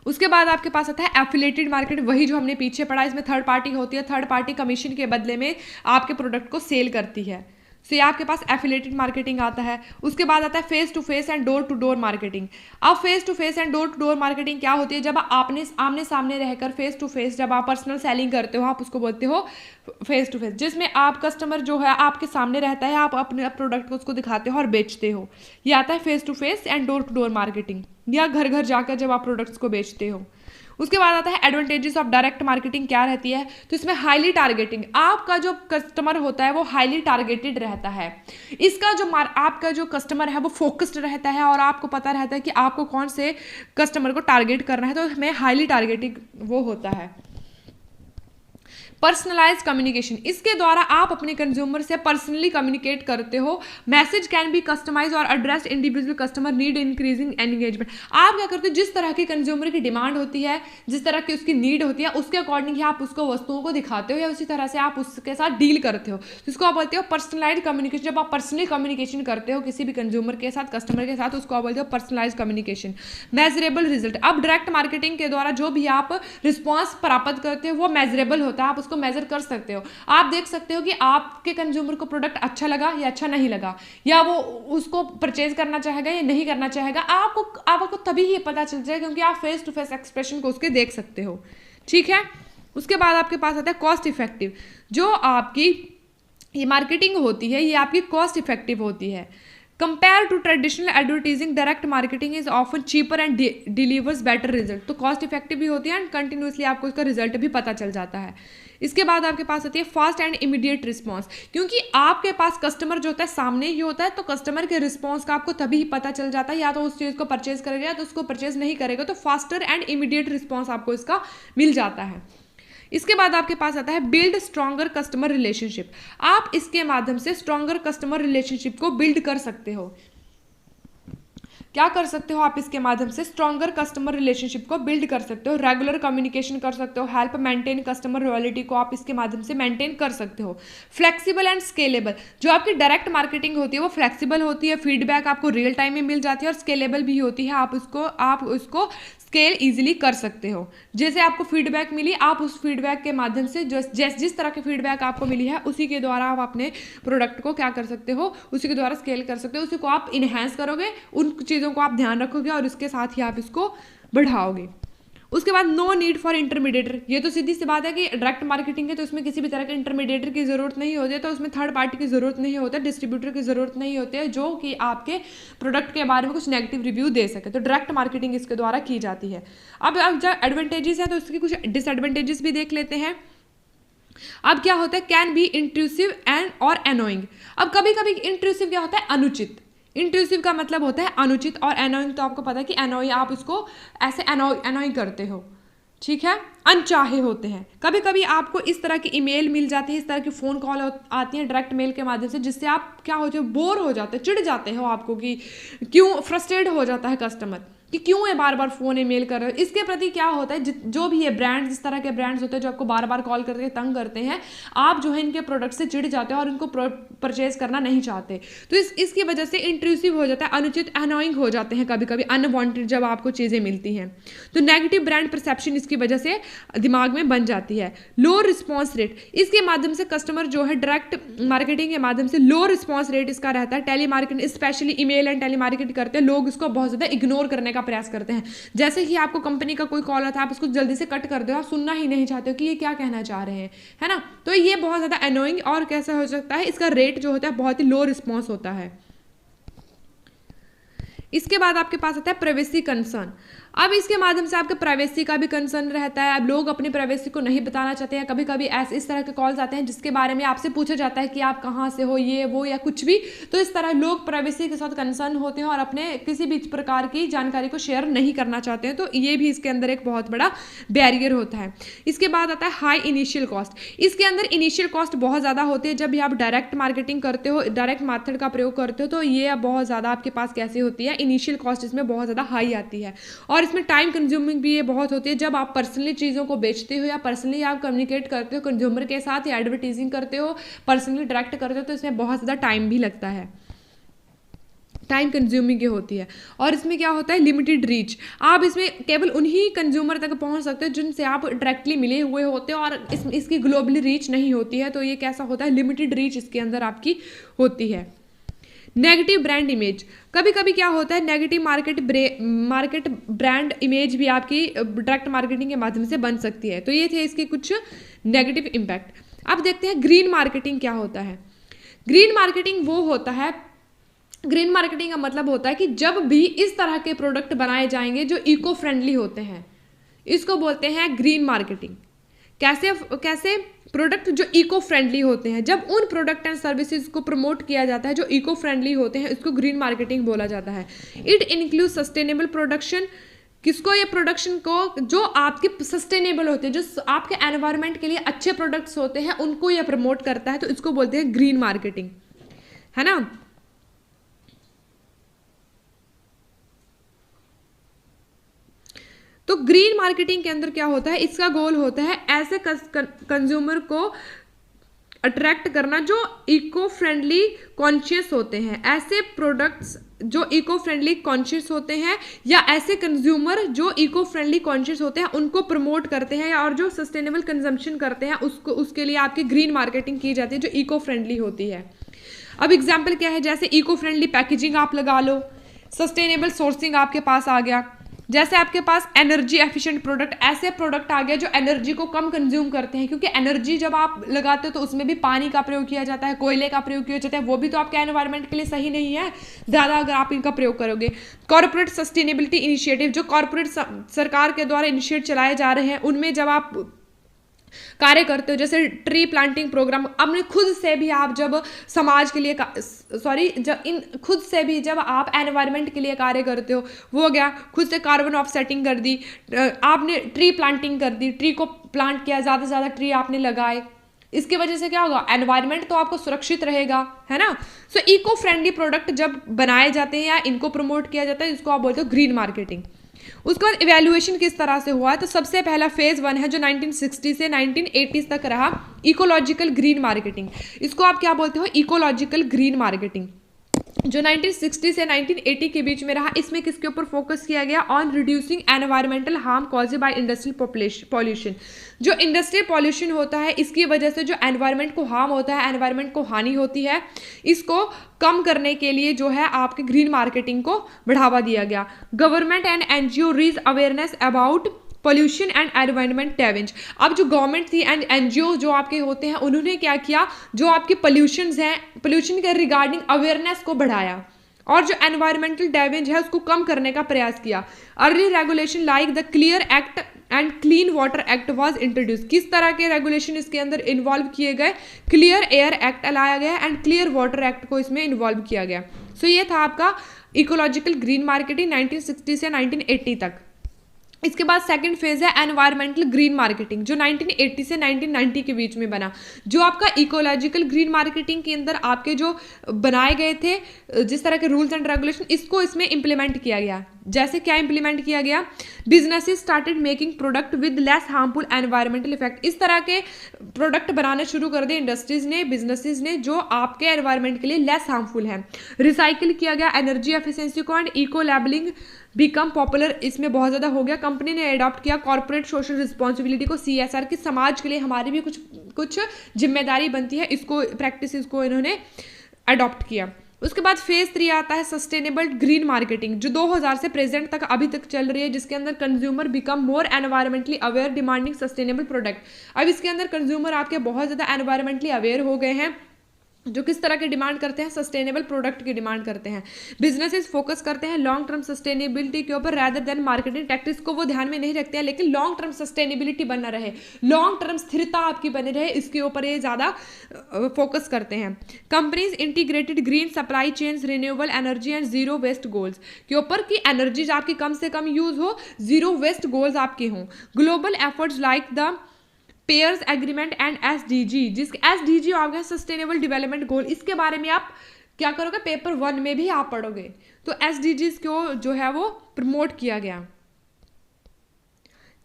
उसके बाद आपके पास आता है एफिलिएटेड मार्केट, वही जो हमने पीछे पढ़ा, इसमें थर्ड पार्टी होती है, थर्ड पार्टी कमीशन के बदले में आपके प्रोडक्ट को सेल करती है। सो ये आपके पास एफिलिएटेड मार्केटिंग आता है। उसके बाद आता है face to face and door to door marketing. अब face to face and door to door marketing क्या होती है, जब आपने आमने सामने रहकर फेस टू फेस जब आप पर्सनल सेलिंग करते हो, आप उसको बोलते हो फेस टू फेस, जिसमें आप कस्टमर जो है आपके सामने रहता है, आप अपने प्रोडक्ट को उसको दिखाते हो और बेचते हो। ये आता है face to face and door to door marketing, या घर घर जाकर जब आप प्रोडक्ट्स को बेचते हो। उसके बाद आता है एडवांटेजेस ऑफ डायरेक्ट मार्केटिंग क्या रहती है, तो इसमें हाईली टारगेटिंग, आपका जो कस्टमर होता है वो हाईली टारगेटेड रहता है, इसका जो आपका जो कस्टमर है वो फोकस्ड रहता है और आपको पता रहता है कि आपको कौन से कस्टमर को टारगेट करना है, तो हमें हाईली टारगेटिंग वो होता है। पर्सनलाइज कम्युनिकेशन, इसके द्वारा आप अपने कंज्यूमर से पर्सनली कम्युनिकेट करते हो। मैसेज कैन बी कस्टमाइज और address individual customer need increasing engagement. आप क्या करते हो, जिस तरह की कंज्यूमर की डिमांड होती है, जिस तरह की उसकी नीड होती है, उसके अकॉर्डिंग ही आप उसको वस्तुओं को दिखाते हो या उसी तरह से आप उसके साथ डील करते हो। इसको आप बोलते हो पर्सनलाइज कम्युनिकेशन। जब आप पर्सनली कम्युनिकेशन करते हो किसी भी कंज्यूमर के साथ, कस्टमर के साथ, उसको आप बोलते हो पर्सनलाइज कम्युनिकेशन। मेजरेबल रिजल्ट, अब डायरेक्ट मार्केटिंग के द्वारा जो भी आप रिस्पॉन्स प्राप्त करते हो वो मेजरेबल होता है, आप उसको मेजर कर सकते हो। आप देख सकते हो कि आपके कंज्यूमर को प्रोडक्ट अच्छा लगा या अच्छा नहीं लगा, या वो उसको परचेज करना चाहेगा या नहीं करना चाहेगा। आपको तभी ही पता चल जाएगा क्योंकि आप फेस टू फेस एक्सप्रेशन को उसके देख सकते हो। ठीक है, उसके बाद आपके पास आता है कॉस्ट इफेक्टिव। जो आपकी ये मार्केटिंग होती है ये आपकी कॉस्ट इफेक्टिव होती है। Compare to traditional advertising, direct marketing is often cheaper and delivers better result. तो कॉस्ट इफेक्टिव भी होती है एंड कंटिन्यूसली आपको इसका रिजल्ट भी पता चल जाता है। इसके बाद आपके पास आती है फास्ट एंड इमीडिएट रिस्पॉन्स, क्योंकि आपके पास कस्टमर जो होता है सामने ही होता है, तो कस्टमर के रिस्पॉन्स का आपको तभी ही पता चल जाता है, या तो उस चीज़ को परचेज करेगा या तो उसको परचेज नहीं करेगा। तो फास्टर एंड इमीडिएट रिस्पॉन्स आपको इसका मिल जाता है। इसके बाद आपके पास आता है बिल्ड स्ट्रॉन्गर कस्टमर रिलेशनशिप। आप इसके माध्यम से स्ट्रॉन्गर कस्टमर रिलेशनशिप को बिल्ड कर सकते हो। क्या कर सकते हो आप इसके माध्यम से, स्ट्रॉन्गर कस्टमर रिलेशनशिप को बिल्ड कर सकते हो, रेगुलर कम्युनिकेशन कर सकते हो, हेल्प मेंटेन कस्टमर लॉयल्टी को आप इसके माध्यम से मेंटेन कर सकते हो। फ्लेक्सिबल एंड स्केलेबल, जो आपकी डायरेक्ट मार्केटिंग होती है वो फ्लेक्सिबल होती है, फीडबैक आपको रियल टाइम में मिल जाती है, और स्केलेबल भी होती है। आप उसको स्केल इजीली कर सकते हो। जैसे आपको फीडबैक मिली, आप उस फीडबैक के माध्यम से जिस तरह की फीडबैक आपको मिली है उसी के द्वारा आप अपने प्रोडक्ट को क्या कर सकते हो, उसी के द्वारा स्केल कर सकते हो, उसी को आप इन्हेंस करोगे, उन चीज़ों को आप ध्यान रखोगे और उसके साथ ही आप इसको बढ़ाओगे। उसके बाद नो नीड फॉर इंटरमीडिएटर, ये तो सीधी सी बात है कि डायरेक्ट मार्केटिंग है तो उसमें किसी भी तरह के इंटरमीडिएटर की जरूरत नहीं होती है, तो उसमें थर्ड पार्टी की जरूरत नहीं होती है, डिस्ट्रीब्यूटर की जरूरत नहीं होती है जो कि आपके प्रोडक्ट के बारे में कुछ नेगेटिव रिव्यू दे सके। तो डायरेक्ट मार्केटिंग इसके द्वारा की जाती है। अब जब एडवांटेजेस है तो उसकी कुछ डिसएडवांटेजेस भी देख लेते हैं। अब क्या होता है, कैन बी इंट्रूसिव एंड और एनोइंग। अब कभी कभी इंट्रूसिव क्या होता है, अनुचित। इंट्रूसिव का मतलब होता है अनुचित, और एनोइंग तो आपको पता है कि एनोई आप उसको ऐसे एनोई करते हो। ठीक है, अनचाहे होते हैं। कभी कभी आपको इस तरह की ईमेल मिल जाती है, इस तरह की फ़ोन कॉल आती है डायरेक्ट मेल के माध्यम से, जिससे आप क्या होते हो, बोर हो जाते हो, चिढ़ जाते हो आपको कि क्यों, फ्रस्ट्रेट हो जाता है कस्टमर कि क्यों है बार बार फ़ोन ईमेल कर रहे हो। इसके प्रति क्या होता है, जो भी ये ब्रांड्स, इस तरह के ब्रांड्स होते हैं जो आपको बार बार कॉल करके तंग करते हैं, आप जो है इनके प्रोडक्ट से चिढ़ जाते हो और इनको परचेज करना नहीं चाहते। तो इसकी वजह से इंट्रूसिव हो जाता है, अनुचित, एनोइंग हो जाते हैं, कभी कभी अनवांटेड जब आपको चीज़ें मिलती हैं। तो नेगेटिव ब्रांड परसेप्शन इसकी वजह से दिमाग में बन जाती है। लो रिस्पॉन्स रेट, इसके माध्यम से कस्टमर जो है डायरेक्ट मार्केटिंग के माध्यम से लो रिस्पॉन्स रेट इसका रहता है। Telemarketing, specially email and telemarketing करते हैं लोग, इसको बहुत ज़्यादा इग्नोर करने का प्रयास करते हैं। जैसे ही आपको कंपनी का कोई कॉल आता है आप उसको जल्दी से कट कर दो, आप सुनना ही नहीं चाहते हो कि ये क्या कहना चाह रहे हैं, है ना। तो ये बहुत ज़्यादा एनोइंग और कैसा हो सकता है, इसका रेट जो होता है बहुत ही लो रिस्पॉन्स होता है। इसके बाद आपके पास आता है प्राइवेसी कंसर्न। अब इसके माध्यम से आपके प्राइवेसी का भी कंसर्न रहता है। अब लोग अपनी प्राइवेसी को नहीं बताना चाहते हैं। कभी कभी ऐसे इस तरह के कॉल्स आते हैं जिसके बारे में आपसे पूछा जाता है कि आप कहाँ से हो, ये वो या कुछ भी। तो इस तरह लोग प्राइवेसी के साथ कंसर्न होते हैं और अपने किसी भी प्रकार की जानकारी को शेयर नहीं करना चाहते हैं। तो ये भी इसके अंदर एक बहुत बड़ा बैरियर होता है। इसके बाद आता है हाई इनिशियल कॉस्ट। इसके अंदर इनिशियल कॉस्ट बहुत ज़्यादा होती है। जब भी आप डायरेक्ट मार्केटिंग करते हो, डायरेक्ट मेथड का प्रयोग करते हो, तो ये बहुत ज़्यादा आपके पास कैसे होती है, इनिशियल कॉस्ट इसमें बहुत ज़्यादा हाई आती है। और इसमें टाइम कंज्यूमिंग भी ये बहुत होती है। जब आप पर्सनली चीज़ों को बेचते हो या पर्सनली आप कम्युनिकेट करते हो कंज्यूमर के साथ या एडवर्टीजिंग करते हो, पर्सनली डायरेक्ट करते हो, तो इसमें बहुत ज़्यादा टाइम भी लगता है, टाइम कंज्यूमिंग की होती है। और इसमें क्या होता है, लिमिटेड रीच। आप इसमें केवल उन्हीं कंज्यूमर तक पहुंच सकते हो जिनसे आप डायरेक्टली मिले हुए होते हो, और इसकी ग्लोबली रीच नहीं होती है। तो ये कैसा होता है, लिमिटेड रीच इसके अंदर आपकी होती है। नेगेटिव ब्रांड इमेज, कभी कभी क्या होता है, नेगेटिव मार्केट ब्रांड इमेज भी आपकी डायरेक्ट मार्केटिंग के माध्यम से बन सकती है। तो ये थे इसके कुछ नेगेटिव इम्पैक्ट। अब देखते हैं ग्रीन मार्केटिंग क्या होता है। ग्रीन मार्केटिंग वो होता है, ग्रीन मार्केटिंग का मतलब होता है कि जब भी इस तरह के प्रोडक्ट बनाए जाएंगे जो इको फ्रेंडली होते हैं, इसको बोलते हैं ग्रीन मार्केटिंग। कैसे प्रोडक्ट जो इको फ्रेंडली होते हैं, जब उन प्रोडक्ट एंड सर्विसेज को प्रमोट किया जाता है जो इको फ्रेंडली होते हैं, इसको ग्रीन मार्केटिंग बोला जाता है। इट इंक्लूड सस्टेनेबल प्रोडक्शन, किसको, ये प्रोडक्शन को जो आपके सस्टेनेबल होते हैं, जो आपके एनवायरनमेंट के लिए अच्छे प्रोडक्ट्स होते हैं, उनको ये प्रमोट करता है, तो इसको बोलते हैं ग्रीन मार्केटिंग, है ना। तो ग्रीन मार्केटिंग के अंदर क्या होता है, इसका गोल होता है ऐसे कंज्यूमर को अट्रैक्ट करना जो इको फ्रेंडली कॉन्शियस होते हैं, ऐसे प्रोडक्ट्स जो इको फ्रेंडली कॉन्शियस होते हैं, या ऐसे कंज्यूमर जो इको फ्रेंडली कॉन्शियस होते हैं उनको प्रमोट करते हैं, और जो सस्टेनेबल कंजम्पशन करते हैं उसको, उसके लिए आपकी ग्रीन मार्केटिंग की जाती है जो इको फ्रेंडली होती है। अब एग्जाम्पल क्या है, जैसे इको फ्रेंडली पैकेजिंग आप लगा लो, सस्टेनेबल सोर्सिंग आपके पास आ गया, जैसे आपके पास एनर्जी एफिशिएंट प्रोडक्ट, ऐसे प्रोडक्ट आ गए जो एनर्जी को कम कंज्यूम करते हैं, क्योंकि एनर्जी जब आप लगाते हो तो उसमें भी पानी का प्रयोग किया जाता है, कोयले का प्रयोग किया जाता है, वो भी तो आपके एनवायरनमेंट के लिए सही नहीं है ज़्यादा अगर आप इनका प्रयोग करोगे। कॉर्पोरेट सस्टेनेबिलिटी इनिशिएटिव, जो कॉर्पोरेट सरकार के द्वारा इनिशिएट चलाए जा रहे हैं, उनमें जब आप कार्य करते हो, जैसे ट्री प्लांटिंग प्रोग्राम, अपने खुद से भी आप जब समाज के लिए खुद से भी जब आप एनवायरनमेंट के लिए कार्य करते हो, वो हो गया, खुद से कार्बन ऑफसेटिंग कर दी, आपने ट्री प्लांटिंग कर दी, ट्री को प्लांट किया, ज़्यादा से ज़्यादा ट्री आपने लगाए, इसकी वजह से क्या होगा, एनवायरनमेंट तो आपको सुरक्षित रहेगा, है ना। सो इको फ्रेंडली प्रोडक्ट जब बनाए जाते हैं या इनको प्रमोट किया जाता है, इसको आप बोलते हो ग्रीन मार्केटिंग। उसके बाद इवैल्यूएशन किस तरह से हुआ है, तो सबसे पहला फेज 1 है जो 1960 से 1980 तक रहा, इकोलॉजिकल ग्रीन मार्केटिंग। इसको आप क्या बोलते हो, इकोलॉजिकल ग्रीन मार्केटिंग, जो 1960 से 1980 के बीच में रहा। इसमें किसके ऊपर फोकस किया गया, on reducing environmental harm caused by industrial pollution. जो इंडस्ट्रियल पॉल्यूशन होता है, इसकी वजह से जो एनवायरनमेंट को हार्म होता है, एनवायरनमेंट को हानि होती है, इसको कम करने के लिए जो है आपके ग्रीन मार्केटिंग को बढ़ावा दिया गया। Government and NGO raise awareness about pollution and environment damage. अब जो गवर्नमेंट थी एंड एनजीओ जो आपके होते हैं, उन्होंने क्या किया, जो आपके पोल्यूशंस हैं, पोल्यूशन के रिगार्डिंग अवेयरनेस को बढ़ाया, और जो एनवायरमेंटल डैमेज है उसको कम करने का प्रयास किया। Early regulation like the clear act and clean water act was introduce. किस तरह के रेगुलेशन इसके अंदर इन्वॉल्व किए गए, क्लियर एयर एक्ट लाया गया एंड क्लियर वाटर एक्ट को इसमें इन्वॉल्व किया गया। सो ये था आपका इकोलॉजिकल ग्रीन मार्केटिंग 1960 से 1980 तक। इसके बाद सेकंड फेज है एनवायरमेंटल ग्रीन मार्केटिंग, जो 1980 से 1990 के बीच में बना। जो आपका इकोलॉजिकल ग्रीन मार्केटिंग के अंदर आपके जो बनाए गए थे जिस तरह के रूल्स एंड रेगुलेशन, इसको इसमें इंप्लीमेंट किया गया। जैसे क्या इंप्लीमेंट किया गया, businesses started making product with less harmful environmental effect. इस तरह के प्रोडक्ट बनाने शुरू कर दिए इंडस्ट्रीज ने, बिजनेसेस ने, जो आपके एनवायरमेंट के लिए लेस हार्मफुल है। रिसाइकिल किया गया एनर्जी एफिशिएंसी को and eco labelling become popular, इसमें बहुत ज़्यादा हो गया। कंपनी ने अडॉप्ट किया कॉर्पोरेट सोशल रिस्पॉन्सिबिलिटी को, CSR की, समाज के लिए हमारी भी कुछ जिम्मेदारी बनती है, इसको प्रैक्टिस को इन्होंने अडॉप्ट किया। उसके बाद फेज 3 आता है सस्टेनेबल ग्रीन मार्केटिंग, जो 2000 से प्रेजेंट तक अभी तक चल रही है, जिसके अंदर consumer become more environmentally aware demanding sustainable product. अब इसके अंदर कंज्यूमर आपके बहुत ज़्यादा एनवायरमेंटली अवेयर हो गए हैं, जो किस तरह के डिमांड करते हैं, सस्टेनेबल प्रोडक्ट की डिमांड करते हैं। बिजनेसेस फोकस करते हैं लॉन्ग टर्म सस्टेनेबिलिटी के ऊपर रैदर देन मार्केटिंग टैक्टिक्स को वो ध्यान में नहीं रखते हैं, लेकिन लॉन्ग टर्म सस्टेनेबिलिटी बना रहे, लॉन्ग टर्म स्थिरता आपकी बनी रहे, इसके ऊपर ये ज़्यादा फोकस करते हैं। Companies integrated green supply chains, renewable energy and zero waste goals के ऊपर की एनर्जीज आपकी कम से कम यूज हो, जीरो वेस्ट गोल्स आपके हों। Global efforts like the Paris agreement and SDG, जिसके SDG आ गया सस्टेनेबल डेवलपमेंट गोल, इसके बारे में आप क्या करोगे, पेपर 1 में भी आप पढ़ोगे। तो SDGs को जो है वो प्रमोट किया गया,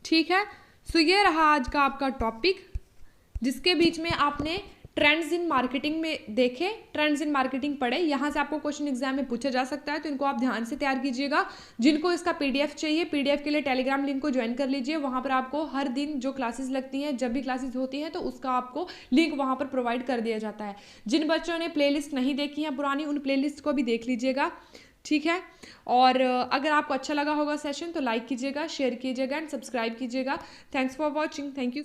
ठीक है। सो ये रहा आज का आपका टॉपिक, जिसके बीच में आपने ट्रेंड्स इन मार्केटिंग में देखे, ट्रेंड्स इन मार्केटिंग पढ़े। यहाँ से आपको क्वेश्चन एग्जाम में पूछा जा सकता है, तो इनको आप ध्यान से तैयार कीजिएगा। जिनको इसका PDF चाहिए, PDF के लिए टेलीग्राम लिंक को ज्वाइन कर लीजिए। वहाँ पर आपको हर दिन जो क्लासेस लगती हैं, जब भी क्लासेस होती हैं, तो उसका आपको लिंक वहाँ पर प्रोवाइड कर दिया जाता है। जिन बच्चों ने प्लेलिस्ट नहीं देखी है पुरानी, उन प्लेलिस्ट को भी देख लीजिएगा, ठीक है। और अगर आपको अच्छा लगा होगा सेशन तो लाइक कीजिएगा, शेयर कीजिएगा एंड सब्सक्राइब कीजिएगा। Thanks for watching, thank you.